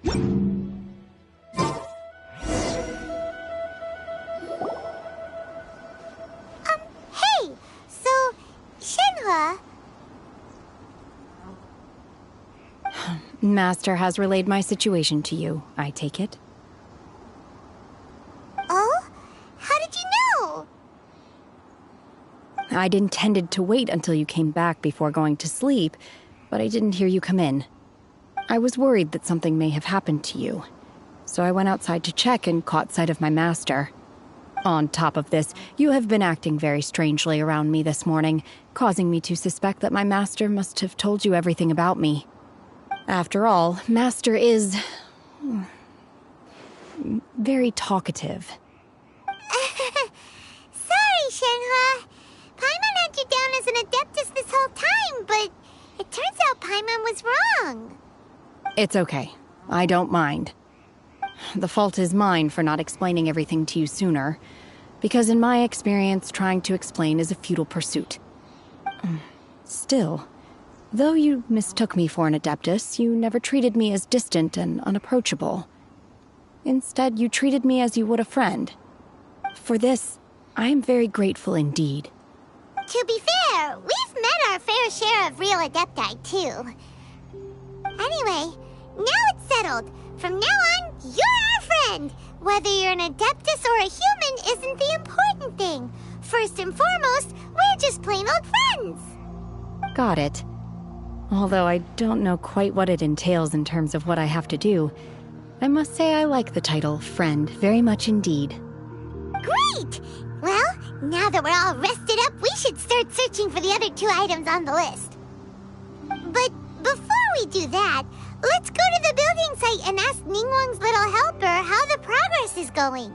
Hey! So, Shenhua... Master has relayed my situation to you, I take it. Oh? How did you know? I'd intended to wait until you came back before going to sleep, but I didn't hear you come in. I was worried that something may have happened to you, so I went outside to check and caught sight of my master. On top of this, you have been acting very strangely around me this morning, causing me to suspect that my master must have told you everything about me. After all, Master is... very talkative. Sorry, Shenhua. Paimon had you down as an Adeptus this whole time, but it turns out Paimon was wrong. It's okay. I don't mind. The fault is mine for not explaining everything to you sooner, because in my experience, trying to explain is a futile pursuit. Still, though you mistook me for an Adeptus, you never treated me as distant and unapproachable. Instead, you treated me as you would a friend. For this, I am very grateful indeed. To be fair, we've met our fair share of real Adepti, too. Anyway, now it's settled. From now on, you're our friend. Whether you're an Adeptus or a human isn't the important thing. First and foremost, we're just plain old friends. Got it. Although I don't know quite what it entails in terms of what I have to do, I must say I like the title friend very much indeed. Great! Well, now that we're all rested up, we should start searching for the other 2 items on the list. But before we do that, let's go to the building site and ask Ningguang's little helper how the progress is going.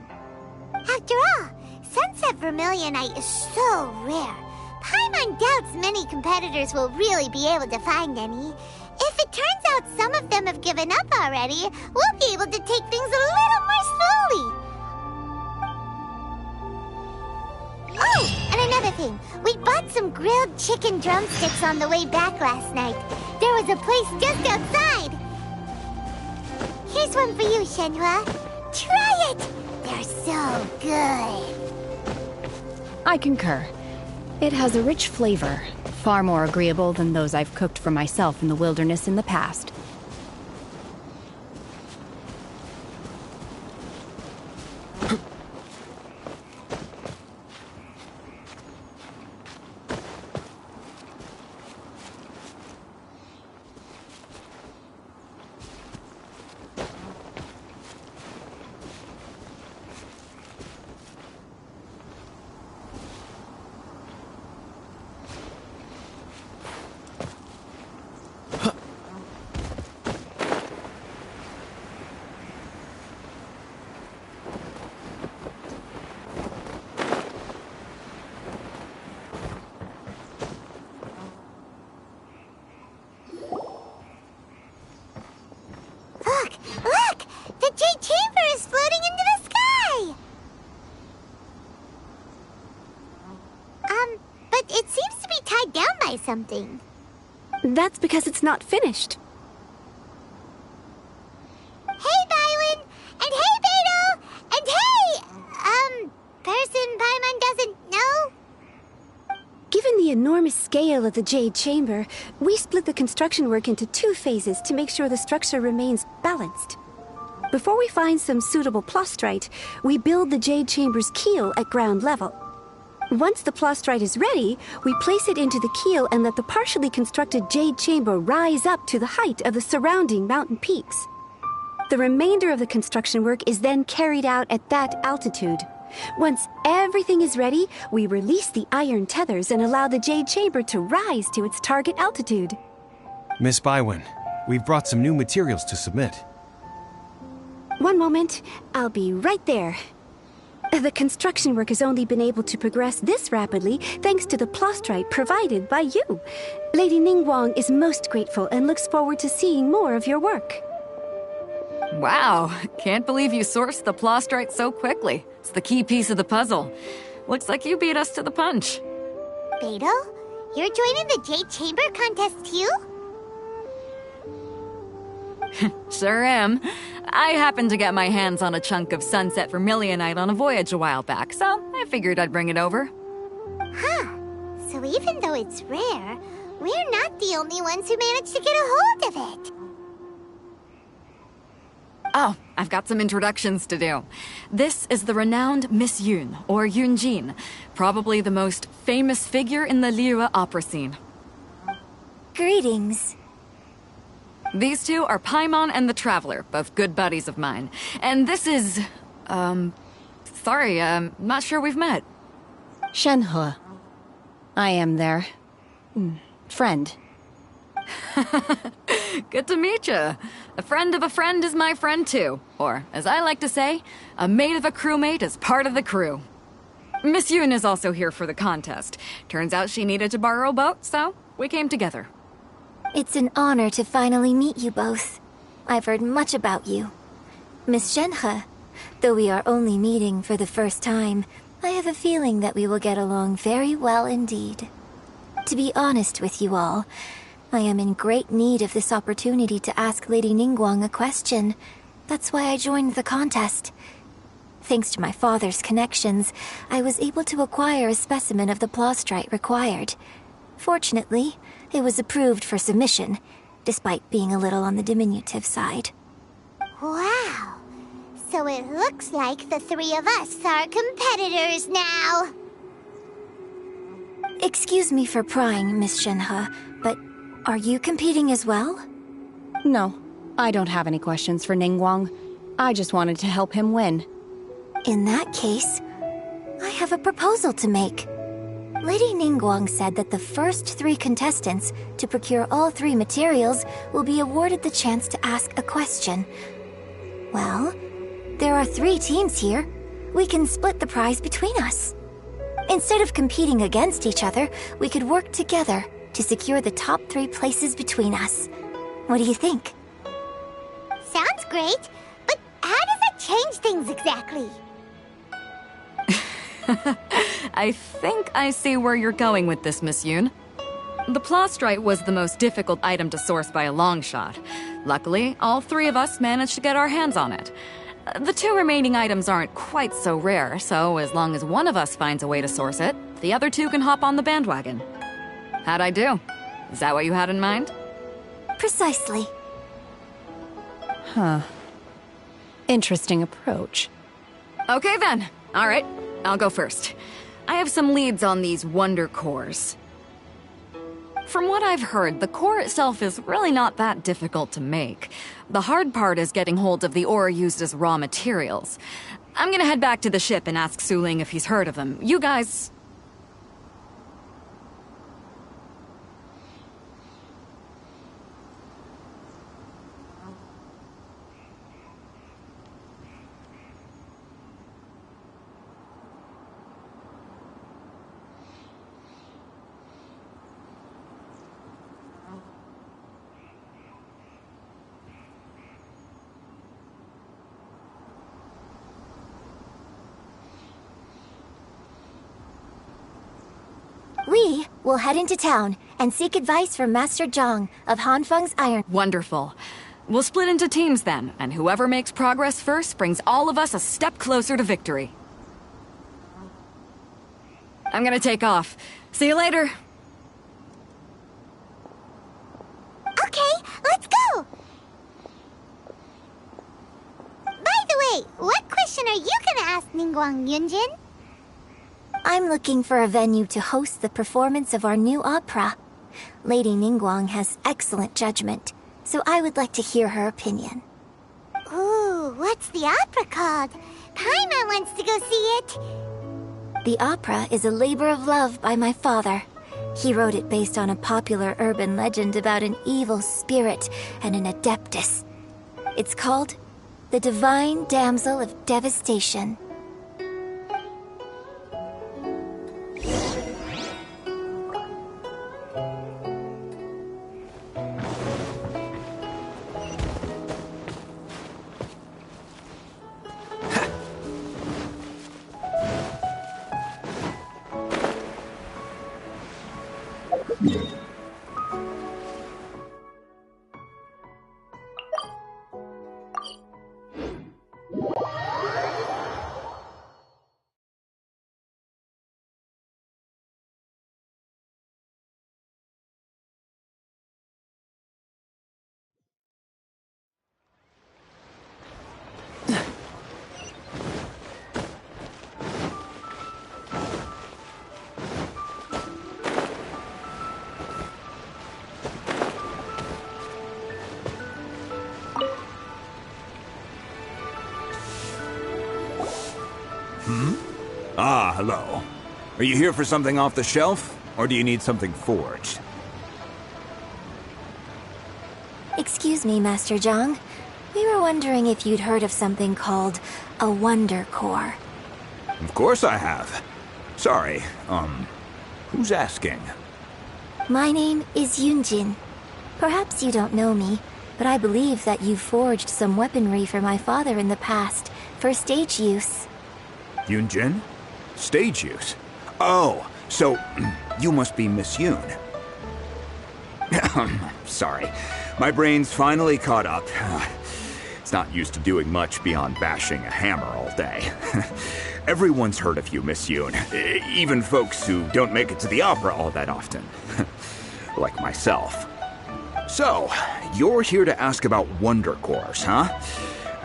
After all, Sunset Vermilionite is so rare. Paimon doubts many competitors will really be able to find any. If it turns out some of them have given up already, we'll be able to take things a little more slowly. Oh, and another thing. We bought some grilled chicken drumsticks on the way back last night. There was a place just outside. Here's one for you, Shenhua. Try it! They're so good. I concur. It has a rich flavor, far more agreeable than those I've cooked for myself in the wilderness in the past. Look! The Jade Chamber is floating into the sky! But it seems to be tied down by something. That's because it's not finished. Hey, Bywin! And hey, Beto! And hey! Person Paimon doesn't know? Given the enormous scale of the Jade Chamber, we split the construction work into 2 phases to make sure the structure remains balanced. Before we find some suitable plastrite, we build the Jade Chamber's keel at ground level. Once the plastrite is ready, we place it into the keel and let the partially constructed Jade Chamber rise up to the height of the surrounding mountain peaks. The remainder of the construction work is then carried out at that altitude. Once everything is ready, we release the iron tethers and allow the Jade Chamber to rise to its target altitude. Miss Bywin, we've brought some new materials to submit. One moment, I'll be right there. The construction work has only been able to progress this rapidly thanks to the plastrite provided by you. Lady Ningguang is most grateful and looks forward to seeing more of your work. Wow, can't believe you sourced the plastrite so quickly. It's the key piece of the puzzle. Looks like you beat us to the punch. Beto, you're joining the Jade Chamber contest too? Sure am. I happened to get my hands on a chunk of sunset vermilionite on a voyage a while back, so I figured I'd bring it over. Huh. So even though it's rare, we're not the only ones who managed to get a hold of it. Oh, I've got some introductions to do. This is the renowned Miss Yoon, or Yoonjin, probably the most famous figure in the Liyue opera scene. Greetings. These two are Paimon and the Traveler, both good buddies of mine. And this is... sorry, not sure we've met. Shenhe. I am their... friend. Good to meet you. A friend of a friend is my friend too. Or, as I like to say, a mate of a crewmate is part of the crew. Miss Yoon is also here for the contest. Turns out she needed to borrow a boat, so we came together. It's an honor to finally meet you both. I've heard much about you. Miss Shenhe, though we are only meeting for the first time, I have a feeling that we will get along very well indeed. To be honest with you all, I am in great need of this opportunity to ask Lady Ningguang a question. That's why I joined the contest. Thanks to my father's connections, I was able to acquire a specimen of the plastrite required. Fortunately, it was approved for submission, despite being a little on the diminutive side. Wow! So it looks like the three of us are competitors now! Excuse me for prying, Miss Shenhe, but are you competing as well? No, I don't have any questions for Ningguang. I just wanted to help him win. In that case, I have a proposal to make. Lady Ningguang said that the first 3 contestants to procure all 3 materials will be awarded the chance to ask a question. Well, there are 3 teams here. We can split the prize between us. Instead of competing against each other, we could work together to secure the top 3 places between us. What do you think? Sounds great, but how does that change things exactly? I think I see where you're going with this, Miss Yoon. The plastrite was the most difficult item to source by a long shot. Luckily, all 3 of us managed to get our hands on it. The 2 remaining items aren't quite so rare, so as long as one of us finds a way to source it, the other 2 can hop on the bandwagon. How'd I do? Is that what you had in mind? Precisely. Huh. Interesting approach. Okay then. All right. I'll go first. I have some leads on these wonder cores. From what I've heard, the core itself is really not that difficult to make. The hard part is getting hold of the ore used as raw materials. I'm gonna head back to the ship and ask Su Ling if he's heard of them. You guys... We will head into town and seek advice from Master Zhang of Hanfeng's Iron. Wonderful. We'll split into teams then, and whoever makes progress first brings all of us a step closer to victory. I'm gonna take off. See you later. Okay, let's go! By the way, what question are you gonna ask Ningguang Yunjin? I'm looking for a venue to host the performance of our new opera. Lady Ningguang has excellent judgment, so I would like to hear her opinion. Ooh, what's the opera called? Paimon wants to go see it. The opera is a labor of love by my father. He wrote it based on a popular urban legend about an evil spirit and an adeptus. It's called The Divine Damsel of Devastation. Ah, hello. Are you here for something off the shelf, or do you need something forged? Excuse me, Master Zhang. We were wondering if you'd heard of something called a Wonder Core. Of course I have. Sorry, who's asking? My name is Yunjin. Perhaps you don't know me, but I believe that you forged some weaponry for my father in the past, for stage use. Yunjin? Stage use? Oh, so you must be Miss Yoon. Sorry, my brain's finally caught up. It's not used to doing much beyond bashing a hammer all day. Everyone's heard of you, Miss Yoon. Even folks who don't make it to the opera all that often. Like myself. So, you're here to ask about Wonder Cores, huh?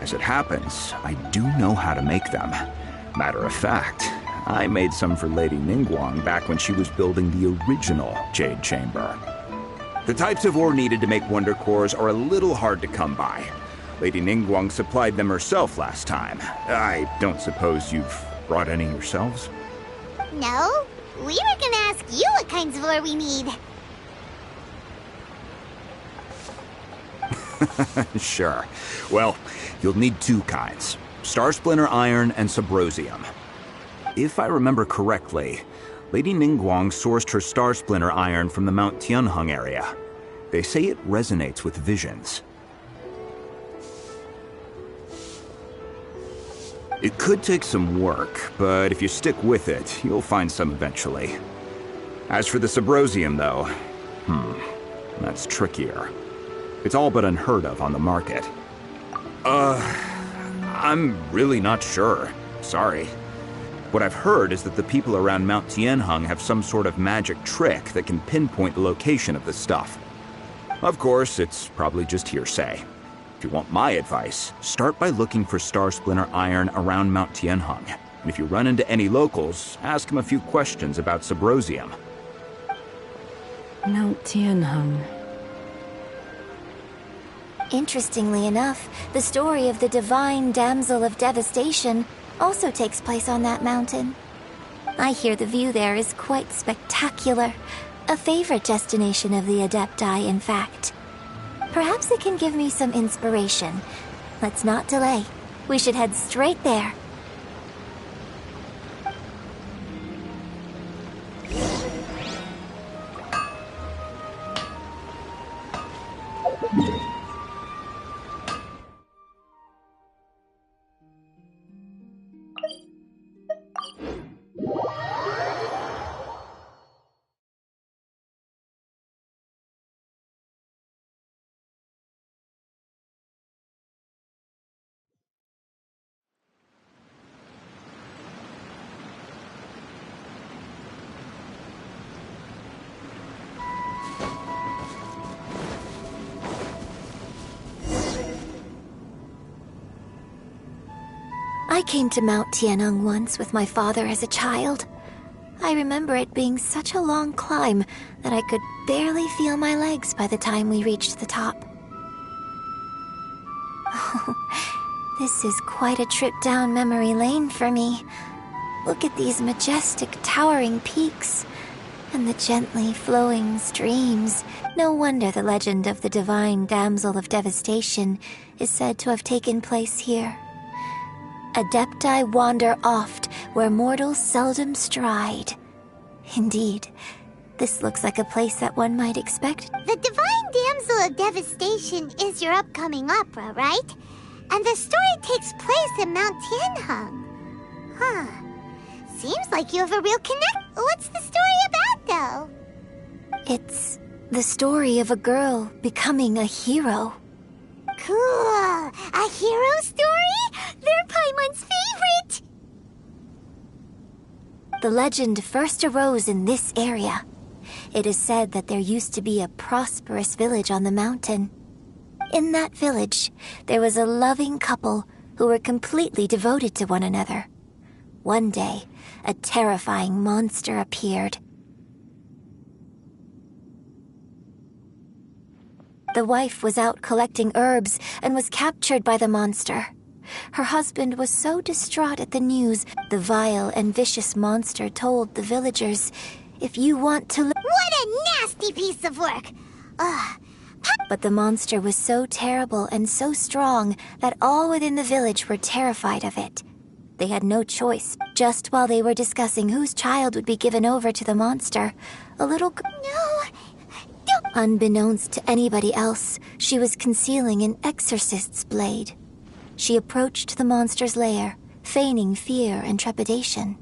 As it happens, I do know how to make them. Matter of fact, I made some for Lady Ningguang back when she was building the original Jade Chamber. The types of ore needed to make Wonder Cores are a little hard to come by. Lady Ningguang supplied them herself last time. I don't suppose you've brought any yourselves? No, we were gonna ask you what kinds of ore we need. Sure. Well, you'll need two kinds. Star Splinter Iron and Subrosium. If I remember correctly, Lady Ningguang sourced her Star Splinter Iron from the Mount Tianheng area. They say it resonates with visions. It could take some work, but if you stick with it, you'll find some eventually. As for the Subrosium, though, that's trickier. It's all but unheard of on the market. I'm really not sure. Sorry. What I've heard is that the people around Mount Tianheng have some sort of magic trick that can pinpoint the location of the stuff. Of course, it's probably just hearsay. If you want my advice, start by looking for Star Splinter Iron around Mount Tianheng. And if you run into any locals, ask them a few questions about Subrosium. Mount Tianheng. Interestingly enough, the story of the divine damsel of devastation also takes place on that mountain. I hear the view there is quite spectacular. A favorite destination of the Adepti, in fact. Perhaps it can give me some inspiration. Let's not delay. We should head straight there. I came to Mount Tianheng once with my father as a child. I remember it being such a long climb that I could barely feel my legs by the time we reached the top. This is quite a trip down memory lane for me. Look at these majestic, towering peaks, and the gently flowing streams. No wonder the legend of the divine damsel of devastation is said to have taken place here. Adepti wander oft where mortals seldom stride. Indeed, this looks like a place that one might expect. The divine damsel of devastation is your upcoming opera, right? And the story takes place in Mount Tianheng. Huh. Seems like you have a real connect. What's the story about, though? It's the story of a girl becoming a hero. Cool! A hero story? They're Paimon's favorite! The legend first arose in this area. It is said that there used to be a prosperous village on the mountain. In that village, there was a loving couple who were completely devoted to one another. One day, a terrifying monster appeared. The wife was out collecting herbs and was captured by the monster. Her husband was so distraught at the news. The vile and vicious monster told the villagers, "If you want to..." What a nasty piece of work! Ugh. But the monster was so terrible and so strong that all within the village were terrified of it. They had no choice. Just while they were discussing whose child would be given over to the monster, a little No! Unbeknownst to anybody else, she was concealing an exorcist's blade. She approached the monster's lair, feigning fear and trepidation.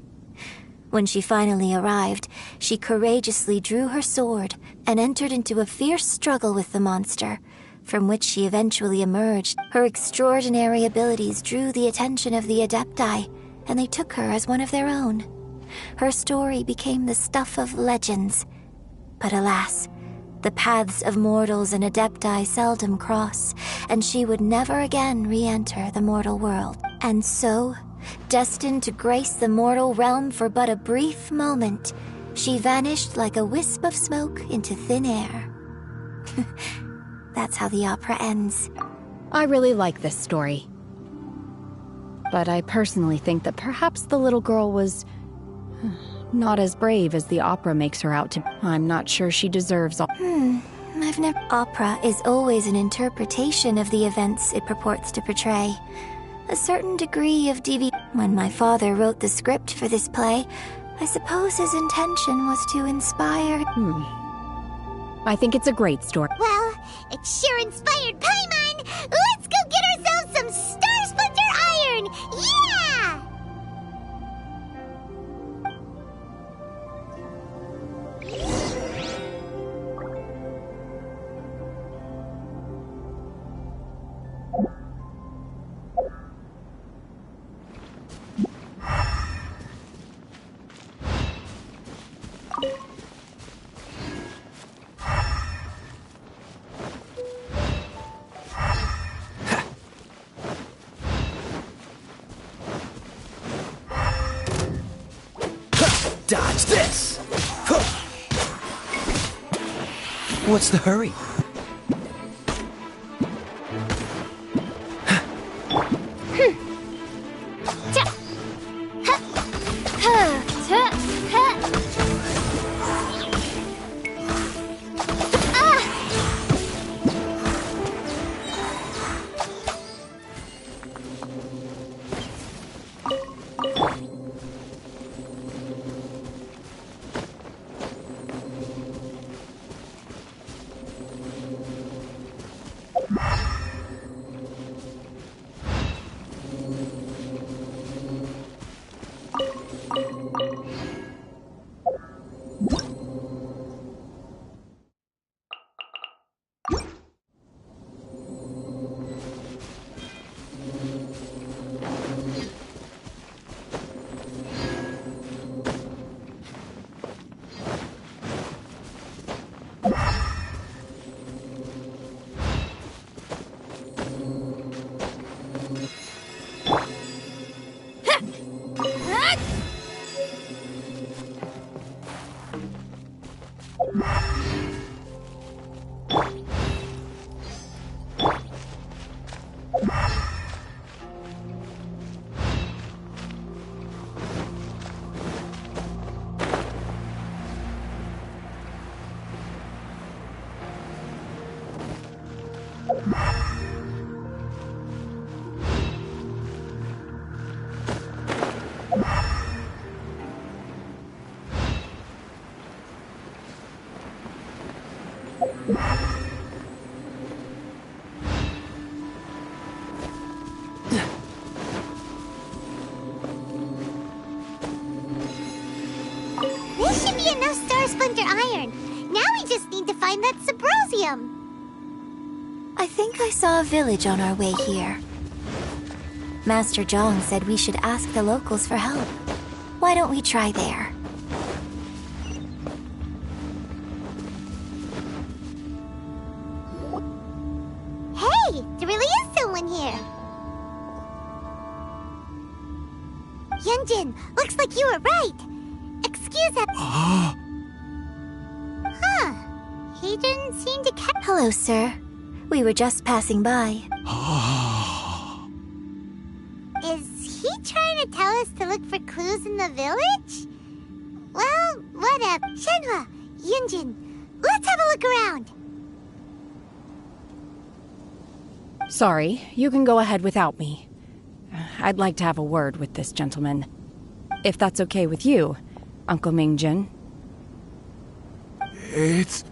When she finally arrived, she courageously drew her sword and entered into a fierce struggle with the monster, from which she eventually emerged. Her extraordinary abilities drew the attention of the Adepti, and they took her as one of their own. Her story became the stuff of legends. But alas, the paths of mortals and Adepti seldom cross, and she would never again re-enter the mortal world. And so, destined to grace the mortal realm for but a brief moment, she vanished like a wisp of smoke into thin air. That's how the opera ends. I really like this story. But I personally think that perhaps the little girl was not as brave as the opera makes her out to be. I'm not sure she deserves all. I've never... Opera is always an interpretation of the events it purports to portray. A certain degree of When my father wrote the script for this play, I suppose his intention was to inspire... I think it's a great story. Well, it sure inspired Paimon! Let's go get ourselves some Star Splinter Iron! Yeah! Dodge this! What's the hurry? This should be enough Star Splinter Iron. Now we just need to find that Subrosium. I think I saw a village on our way here. Master Zhong said we should ask the locals for help. Why don't we try there? Hey, there really is someone here. Yunjin, looks like you were right. Excuse us. Huh. He didn't seem to catch... Hello, sir. We were just passing by. Is he trying to tell us to look for clues in the village? Well, whatever. Shenhua, Yunjin, let's have a look around. Sorry, you can go ahead without me. I'd like to have a word with this gentleman. If that's okay with you, Uncle Mingjin. It's...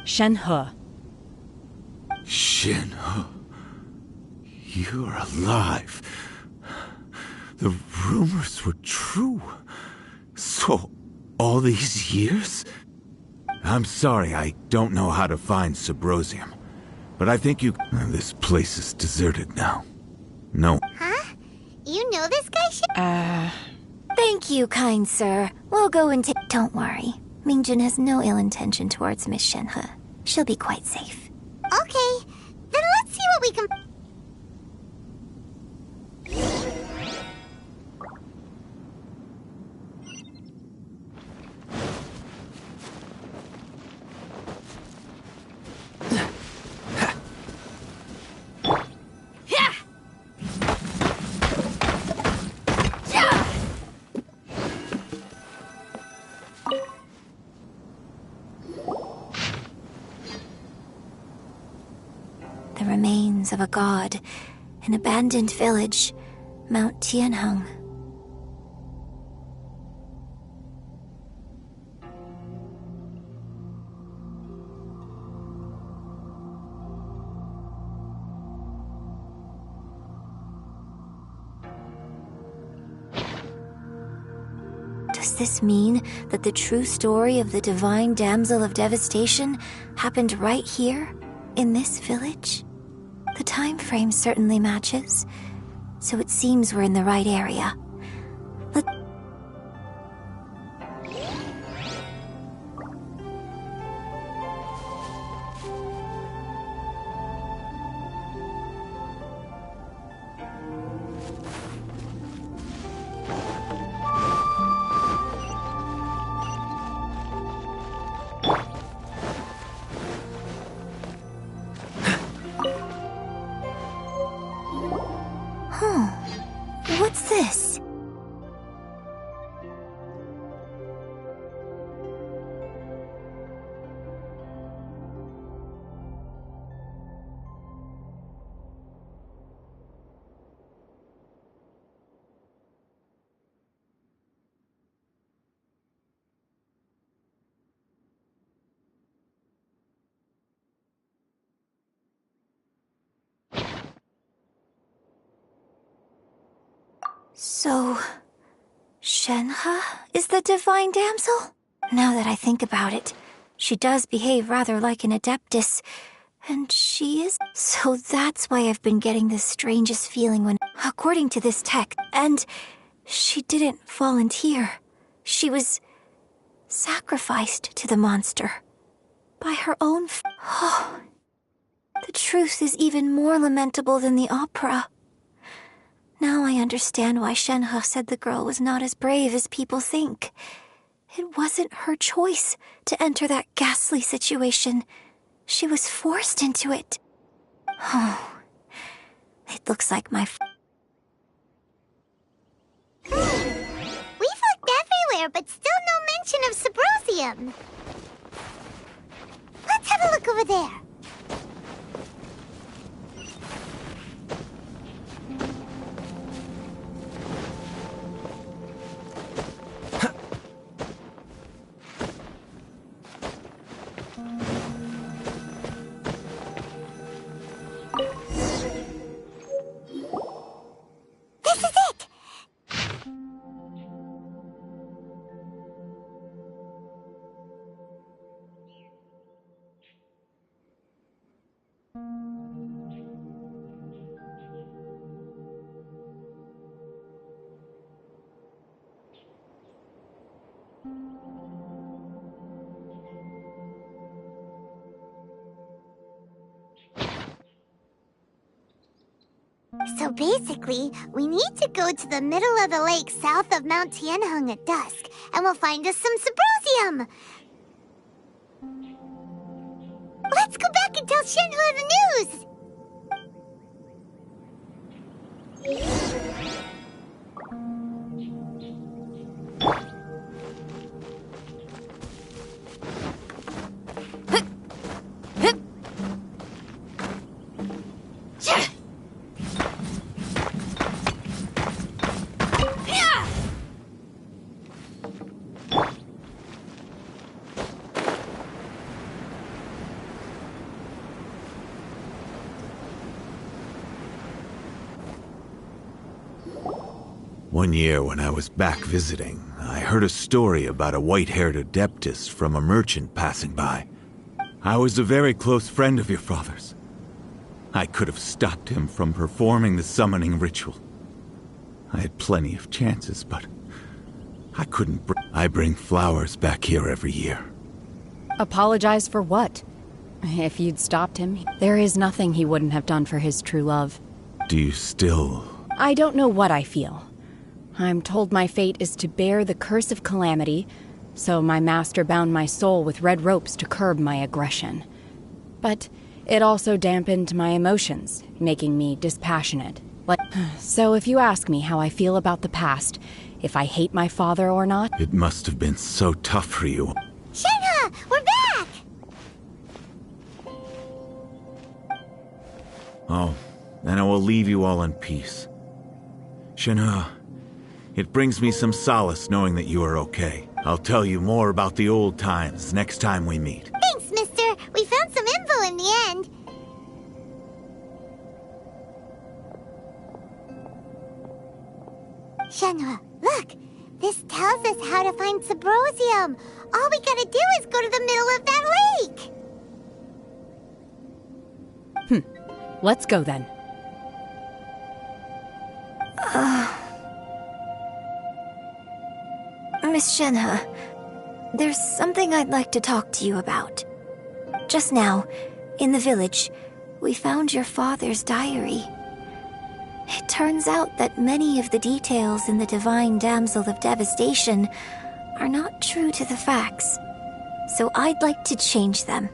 Shenhe. Shenhe. You're alive. The rumors were true. So, all these years? I'm sorry, I don't know how to find Subrosium. But I think you... This place is deserted now. No. Huh? You know this guy, Thank you, kind sir. We'll go and take... Don't worry. Mingjin has no ill intention towards Miss Shenhe. She'll be quite safe. Okay, then let's see what we can... The remains of a god, an abandoned village, Mount Tianheng. Does this mean that the true story of the divine damsel of devastation happened right here, in this village? The time frame certainly matches, so it seems we're in the right area. What's this? So, Shenhe is the divine damsel? Now that I think about it, she does behave rather like an adeptus, and she is... So that's why I've been getting the strangest feeling when... According to this text, and she didn't volunteer. She was sacrificed to the monster by her own... Oh, the truth is even more lamentable than the opera. Now I understand why Shenhe said the girl was not as brave as people think. It wasn't her choice to enter that ghastly situation. She was forced into it. Oh, it looks like my... We've looked everywhere, but still no mention of Subrosium. Let's have a look over there. This is it! So basically, we need to go to the middle of the lake south of Mount Tianheng at dusk, and we'll find us some Subrosium! Let's go back and tell Shenhua the news! One year when I was back visiting, I heard a story about a white-haired adeptus from a merchant passing by. I was a very close friend of your father's. I could have stopped him from performing the summoning ritual. I had plenty of chances, but I couldn't I bring flowers back here every year. Apologize for what? If you'd stopped him, there is nothing he wouldn't have done for his true love. Do you still... I don't know what I feel. I'm told my fate is to bear the curse of calamity, so my master bound my soul with red ropes to curb my aggression. But it also dampened my emotions, making me dispassionate. So if you ask me how I feel about the past, if I hate my father or not... It must have been so tough for you. Shenhe, we're back! Oh, then I will leave you all in peace. Shenhe, it brings me some solace knowing that you are okay. I'll tell you more about the old times next time we meet. Thanks, mister. We found some info in the end. Shenhe, look! This tells us how to find Subrosium. All we gotta do is go to the middle of that lake! Let's go then. Miss Shenhe, there's something I'd like to talk to you about. Just now, in the village, we found your father's diary. It turns out that many of the details in the Divine Damsel of Devastation are not true to the facts, so I'd like to change them.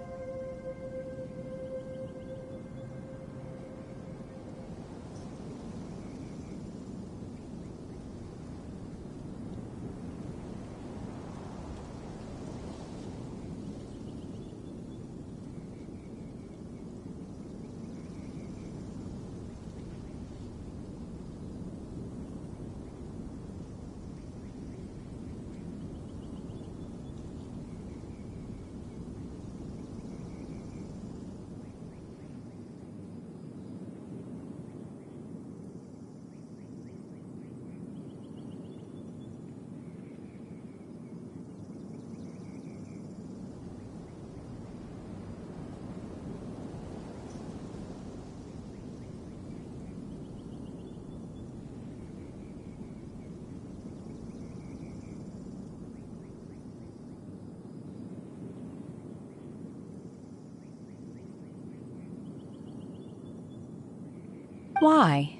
Why?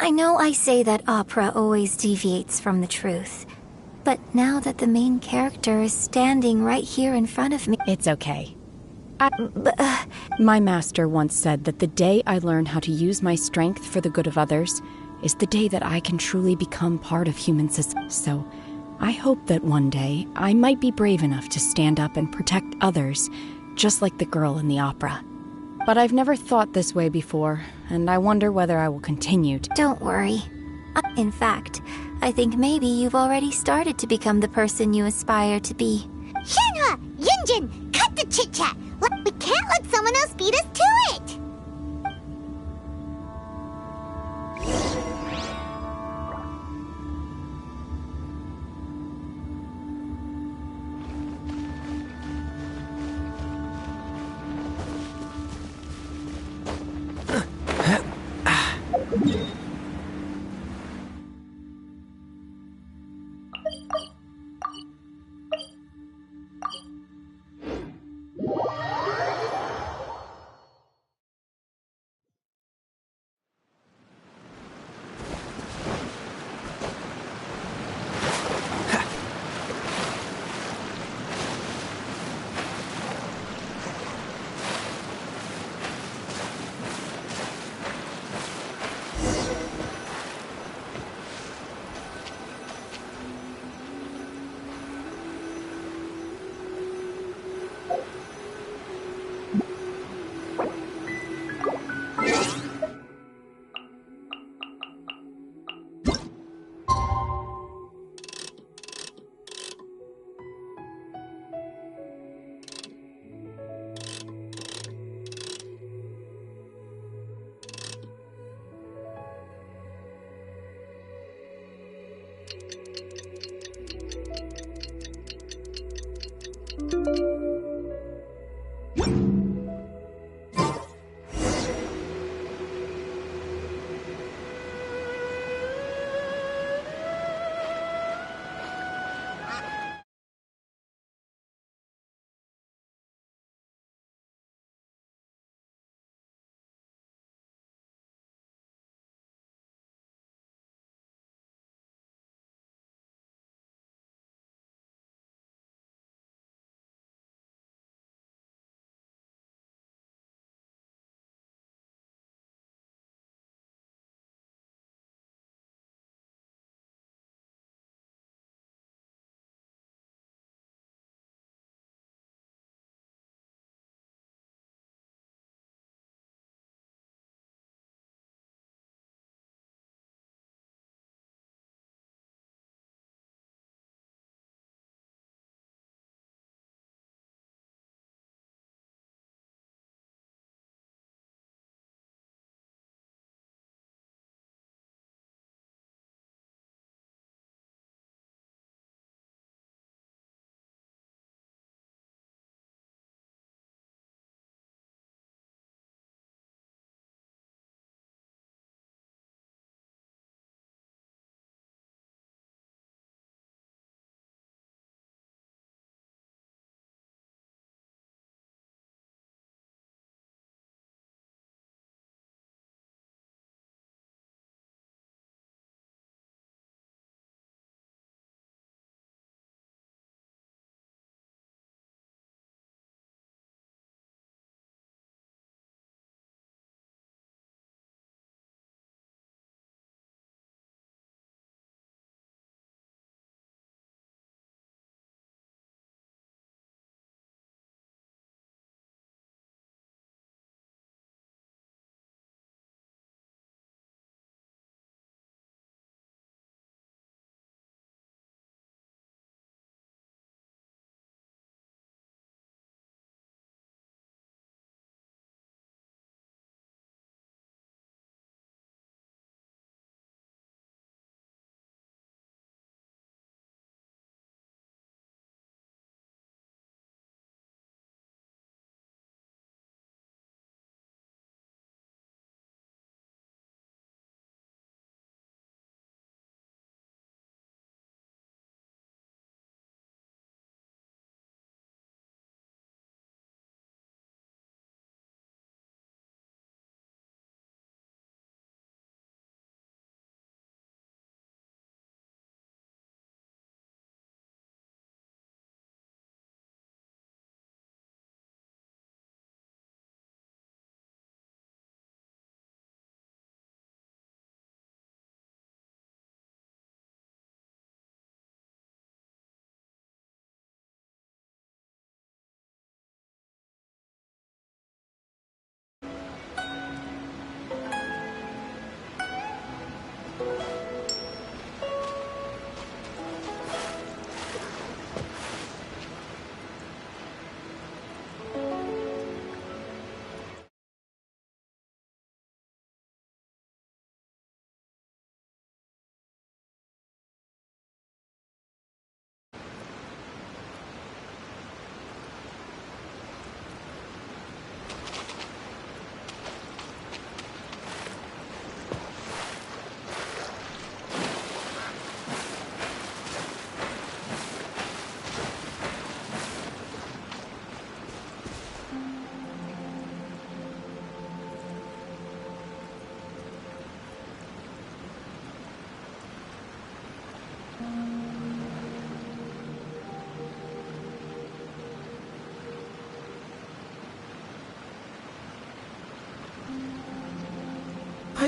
I know I say that opera always deviates from the truth, but now that the main character is standing right here in front of me... It's okay. My master once said that the day I learn how to use my strength for the good of others is the day that I can truly become part of human society. So, I hope that one day I might be brave enough to stand up and protect others, just like the girl in the opera. But I've never thought this way before, and I wonder whether I will continue to... Don't worry. In fact, I think maybe you've already started to become the person you aspire to be. Shenhe! Yunjin! Cut the chit-chat! We can't let someone else beat us to it!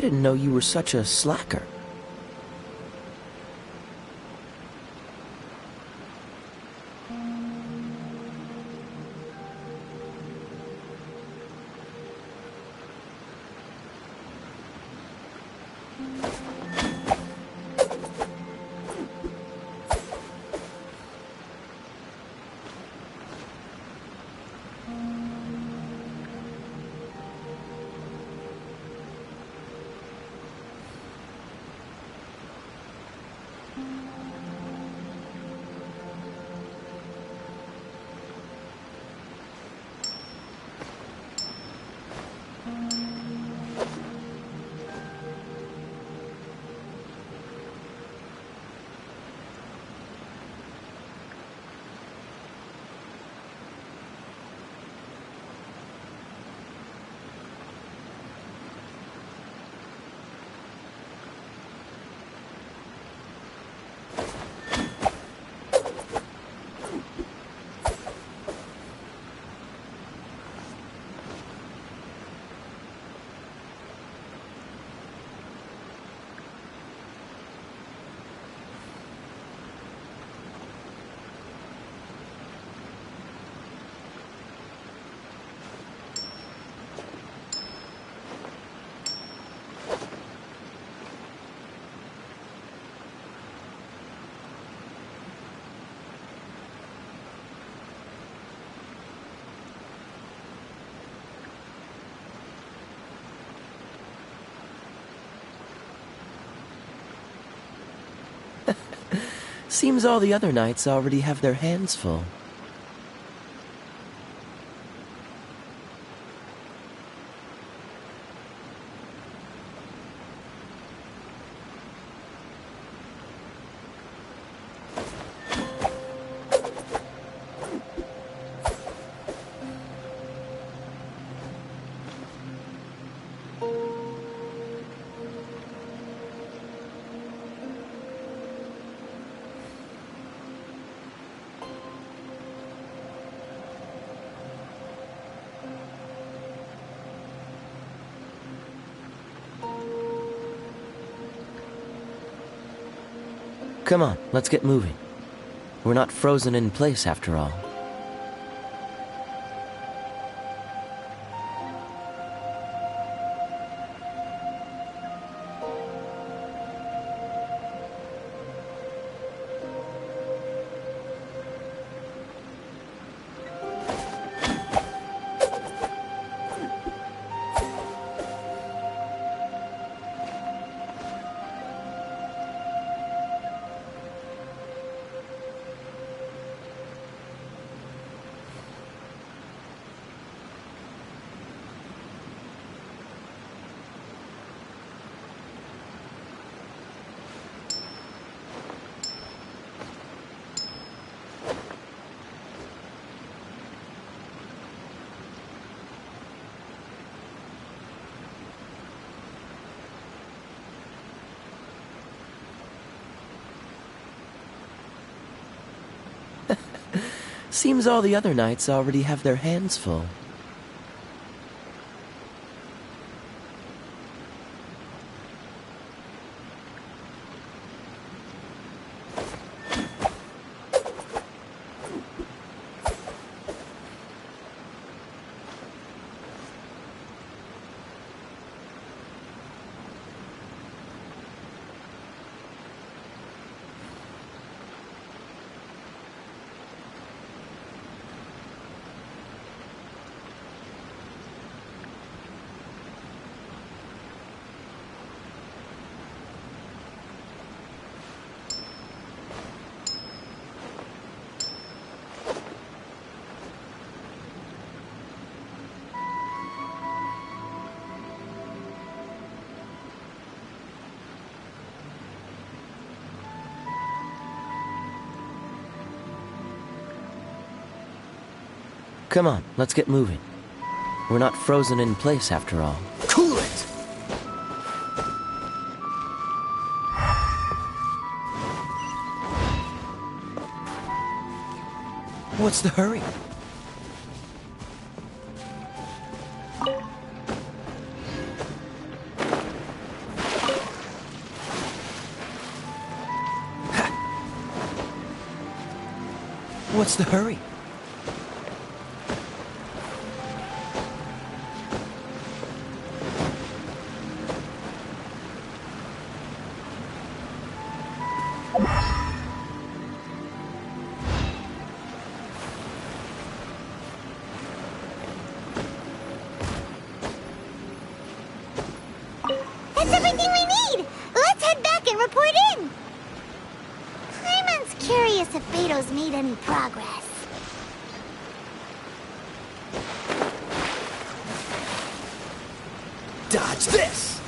didn't know you were such a slacker. Seems all the other knights already have their hands full. Come on, let's get moving. We're not frozen in place after all. Seems all the other knights already have their hands full. Come on, let's get moving. We're not frozen in place after all. Cool it! What's the hurry? What's the hurry? That's everything we need! Let's head back and report in! Paimon's curious if Beto's made any progress. Dodge this!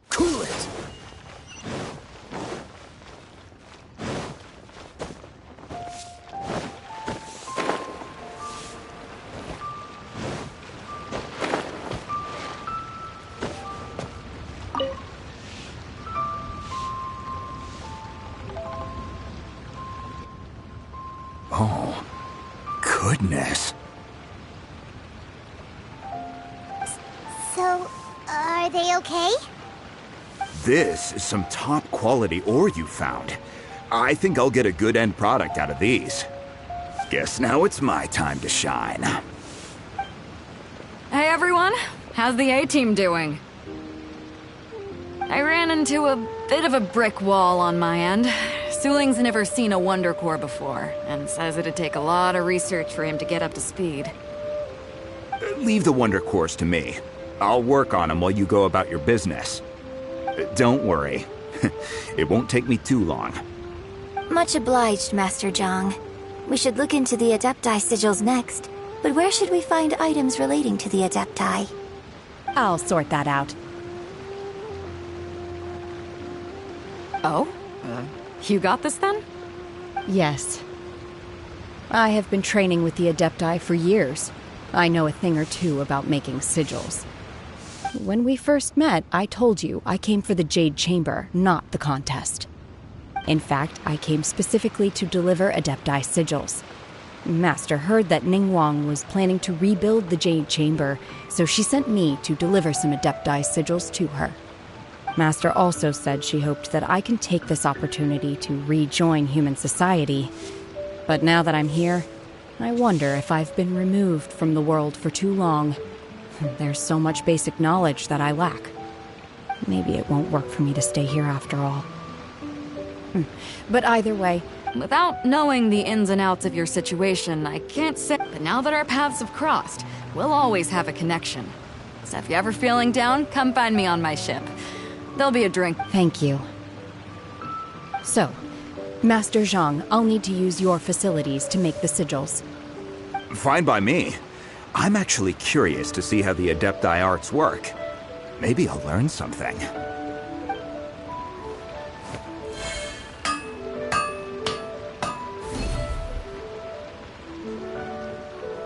Cool it! Oh, goodness. So, are they okay? This is some top quality ore you found. I think I'll get a good end product out of these. Guess now it's my time to shine. Hey everyone, how's the A-team doing? I ran into a bit of a brick wall on my end. Suling's never seen a Wonder Core before, and says it'd take a lot of research for him to get up to speed. Leave the Wonder Cores to me. I'll work on them while you go about your business. Don't worry. It won't take me too long. Much obliged, Master Zhang. We should look into the Adepti sigils next. But where should we find items relating to the Adepti? I'll sort that out. Oh? You got this then? Yes. I have been training with the Adepti for years. I know a thing or two about making sigils. When we first met, I told you I came for the Jade Chamber, not the contest. In fact, I came specifically to deliver Adepti sigils. Master heard that Ningguang was planning to rebuild the Jade Chamber, so she sent me to deliver some Adepti sigils to her. Master also said she hoped that I can take this opportunity to rejoin human society. But now that I'm here, I wonder if I've been removed from the world for too long. There's so much basic knowledge that I lack. Maybe it won't work for me to stay here after all. But either way, without knowing the ins and outs of your situation, I can't say that now that our paths have crossed, we'll always have a connection. So if you're ever feeling down, come find me on my ship. There'll be a drink. Thank you. So, Master Zhang, I'll need to use your facilities to make the sigils. Fine by me. I'm actually curious to see how the Adepti arts work. Maybe I'll learn something.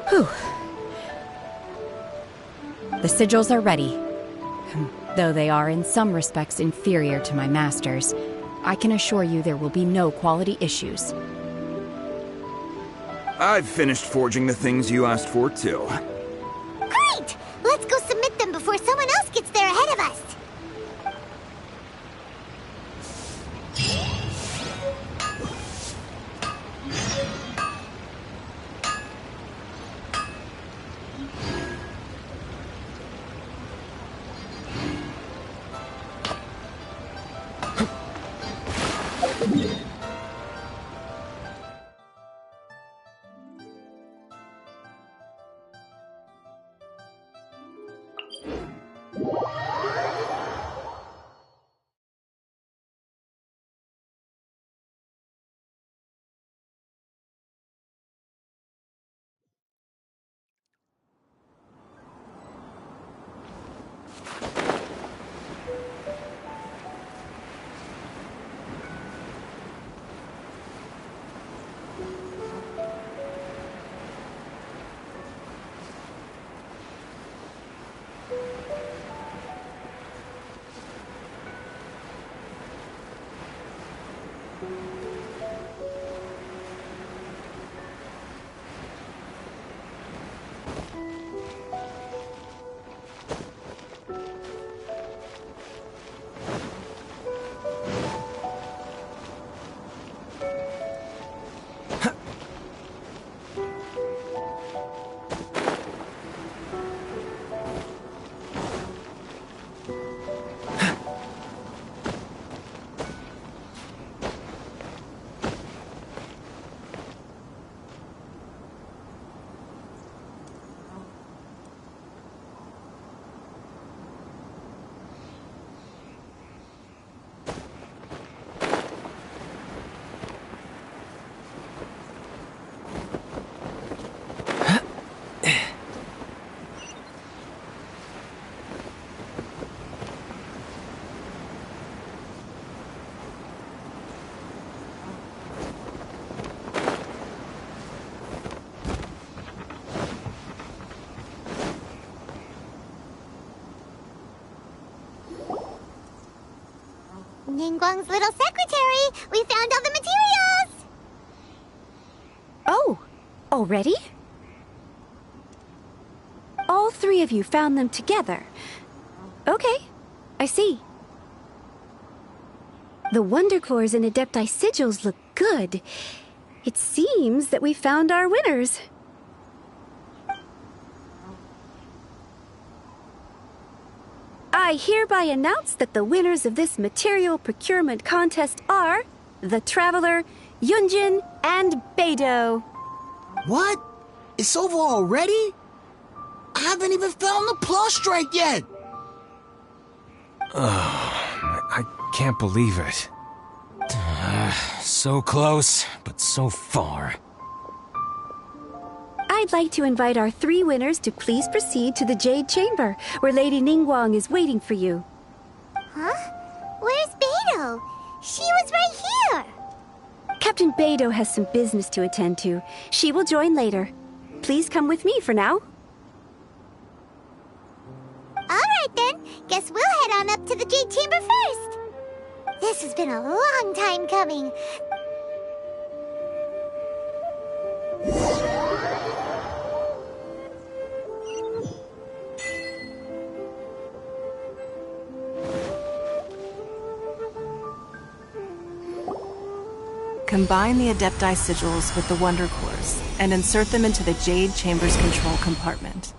Whew. The sigils are ready. Though they are in some respects inferior to my master's, I can assure you there will be no quality issues. I've finished forging the things you asked for, too. Great! Let's go submit them before someone else gets there ahead of us! Ningguang's little secretary. We found all the materials. Oh, already? All three of you found them together. Okay, I see. The Wonder Cores and Adepti sigils look good. It seems that we found our winners. I hereby announce that the winners of this material procurement contest are the Traveler, Yunjin, and Beidou. What? It's over already? I haven't even found the prostrate yet! I can't believe it. So close, but so far. I'd like to invite our three winners to please proceed to the Jade Chamber, where Lady Ningguang is waiting for you. Huh? Where's Beidou? She was right here! Captain Beidou has some business to attend to. She will join later. Please come with me for now. Alright then, guess we'll head on up to the Jade Chamber first. This has been a long time coming. Combine the Adepti sigils with the Wonder Cores and insert them into the Jade Chamber's control compartment.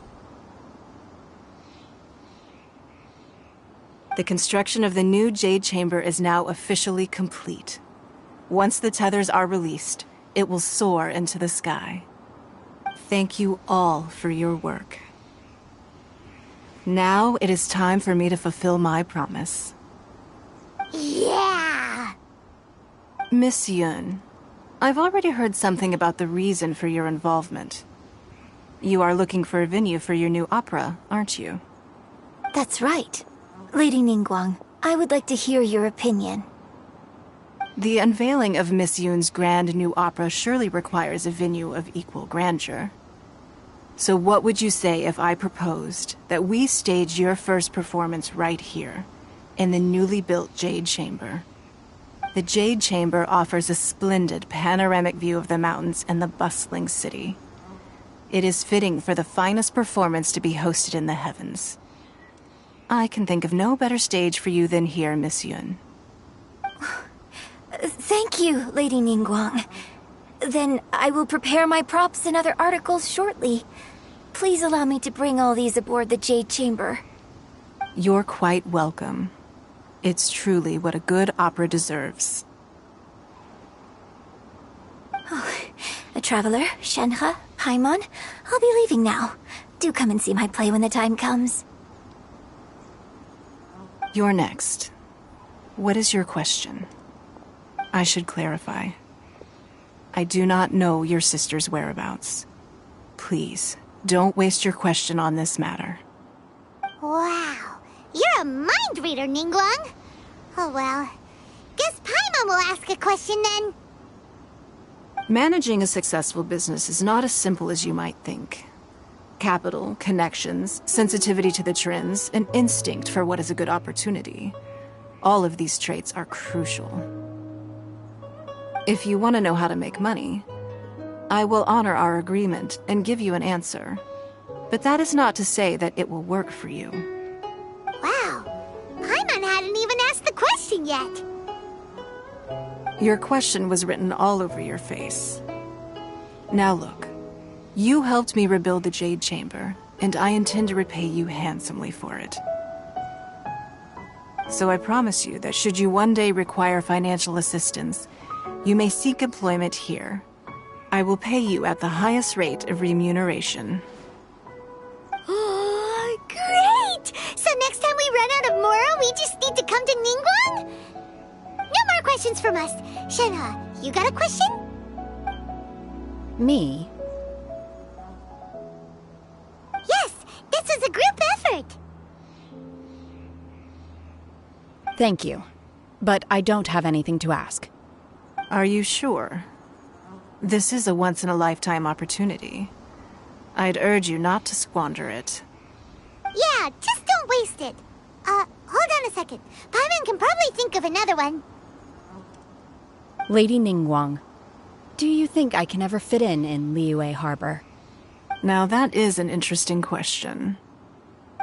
The construction of the new Jade Chamber is now officially complete. Once the tethers are released, it will soar into the sky. Thank you all for your work. Now it is time for me to fulfill my promise. Yeah! Miss Yun, I've already heard something about the reason for your involvement. You are looking for a venue for your new opera, aren't you? That's right. Lady Ningguang, I would like to hear your opinion. The unveiling of Miss Yun's grand new opera surely requires a venue of equal grandeur. So what would you say if I proposed that we stage your first performance right here, in the newly built Jade Chamber? The Jade Chamber offers a splendid panoramic view of the mountains and the bustling city. It is fitting for the finest performance to be hosted in the heavens. I can think of no better stage for you than here, Miss Yun. Thank you, Lady Ningguang. Then I will prepare my props and other articles shortly. Please allow me to bring all these aboard the Jade Chamber. You're quite welcome. It's truly what a good opera deserves. Oh, a traveler, Shenhe, Paimon, I'll be leaving now. Do come and see my play when the time comes. You're next. What is your question? I should clarify. I do not know your sister's whereabouts. Please, don't waste your question on this matter. Wow, you're a mind reader, Ningguang. Oh well, guess Paimon will ask a question then. Managing a successful business is not as simple as you might think. Capital, connections, sensitivity to the trends, and instinct for what is a good opportunity. All of these traits are crucial. If you want to know how to make money, I will honor our agreement and give you an answer. But that is not to say that it will work for you. Wow, Paimon hadn't even asked the question yet. Your question was written all over your face. Now look. You helped me rebuild the Jade Chamber, and I intend to repay you handsomely for it. So I promise you that should you one day require financial assistance, you may seek employment here. I will pay you at the highest rate of remuneration. Oh, great! So next time we run out of Mora, we just need to come to Ningguang? No more questions from us. Shenhe, you got a question? Me? Yes, this is a group effort. Thank you. But I don't have anything to ask. Are you sure? This is a once-in-a-lifetime opportunity. I'd urge you not to squander it. Yeah, just don't waste it. Hold on a second. Paimon can probably think of another one. Lady Ningguang, do you think I can ever fit in Liyue Harbor? Now that is an interesting question.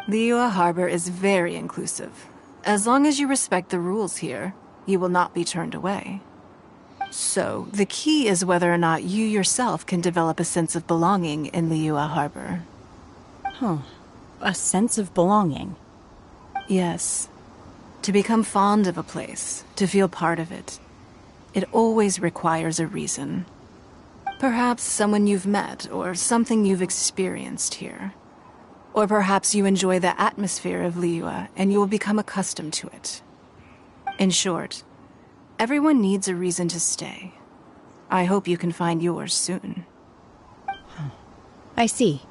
Liyue Harbor is very inclusive. As long as you respect the rules here, you will not be turned away. So, the key is whether or not you yourself can develop a sense of belonging in Liyue Harbor. Huh. A sense of belonging? Yes. To become fond of a place, to feel part of it, it always requires a reason. Perhaps someone you've met, or something you've experienced here. Or perhaps you enjoy the atmosphere of Liyue, and you will become accustomed to it. In short, everyone needs a reason to stay. I hope you can find yours soon. I see.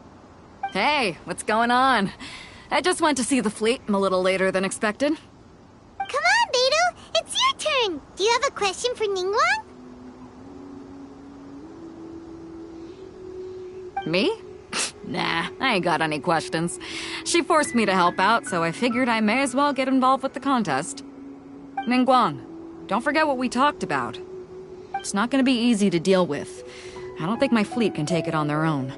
Hey, what's going on? I just went to see the fleet a little later than expected. Come on, Beidou! It's your turn! Do you have a question for Ningguang? Me? Nah, I ain't got any questions. She forced me to help out, so I figured I may as well get involved with the contest. Ningguang, don't forget what we talked about. It's not gonna be easy to deal with. I don't think my fleet can take it on their own.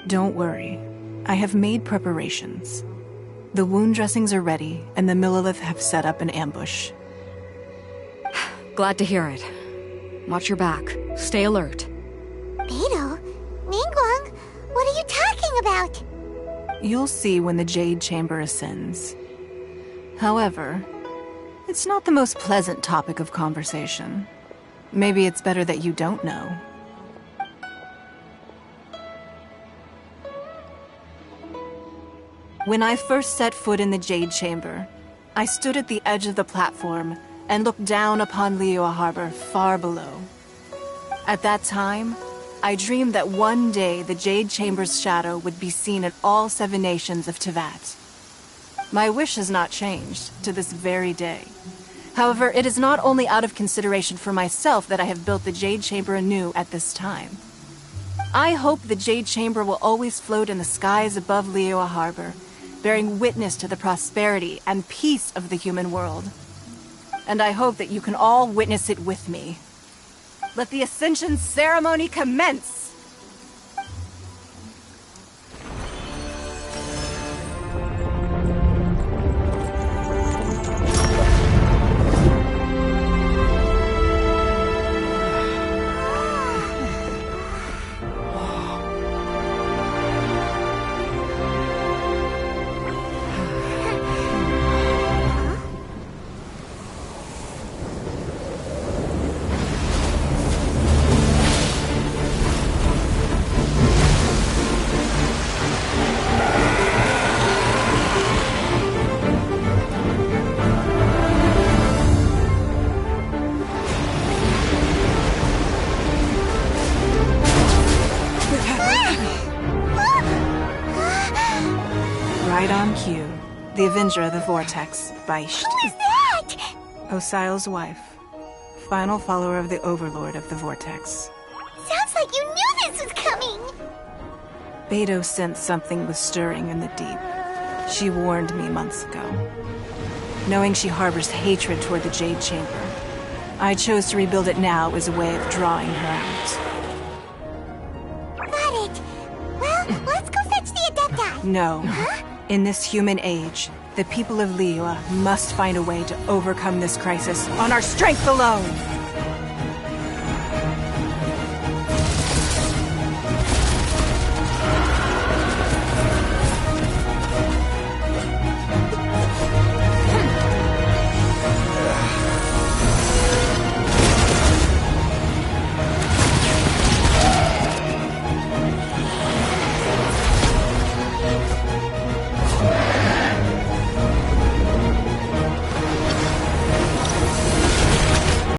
Don't worry. I have made preparations. The wound dressings are ready, and the Millelith have set up an ambush. Glad to hear it. Watch your back. Stay alert. Beidou? Ningguang? What are you talking about? You'll see when the Jade Chamber ascends. However, it's not the most pleasant topic of conversation. Maybe it's better that you don't know. When I first set foot in the Jade Chamber, I stood at the edge of the platform and looked down upon Liyue Harbor far below. At that time, I dreamed that one day the Jade Chamber's shadow would be seen in all 7 nations of Teyvat. My wish has not changed to this very day. However, it is not only out of consideration for myself that I have built the Jade Chamber anew at this time. I hope the Jade Chamber will always float in the skies above Liyue Harbor, bearing witness to the prosperity and peace of the human world. And I hope that you can all witness it with me. Let the Ascension ceremony commence! Right on cue. The Avenger of the Vortex, Beisht. Who is that? Osial's wife. Final follower of the Overlord of the Vortex. Sounds like you knew this was coming! Beidou sensed something was stirring in the deep. She warned me months ago. Knowing she harbors hatred toward the Jade Chamber, I chose to rebuild it now as a way of drawing her out. Got it! Well, let's go fetch the Adepti! No. Huh? In this human age, the people of Liyue must find a way to overcome this crisis on our strength alone!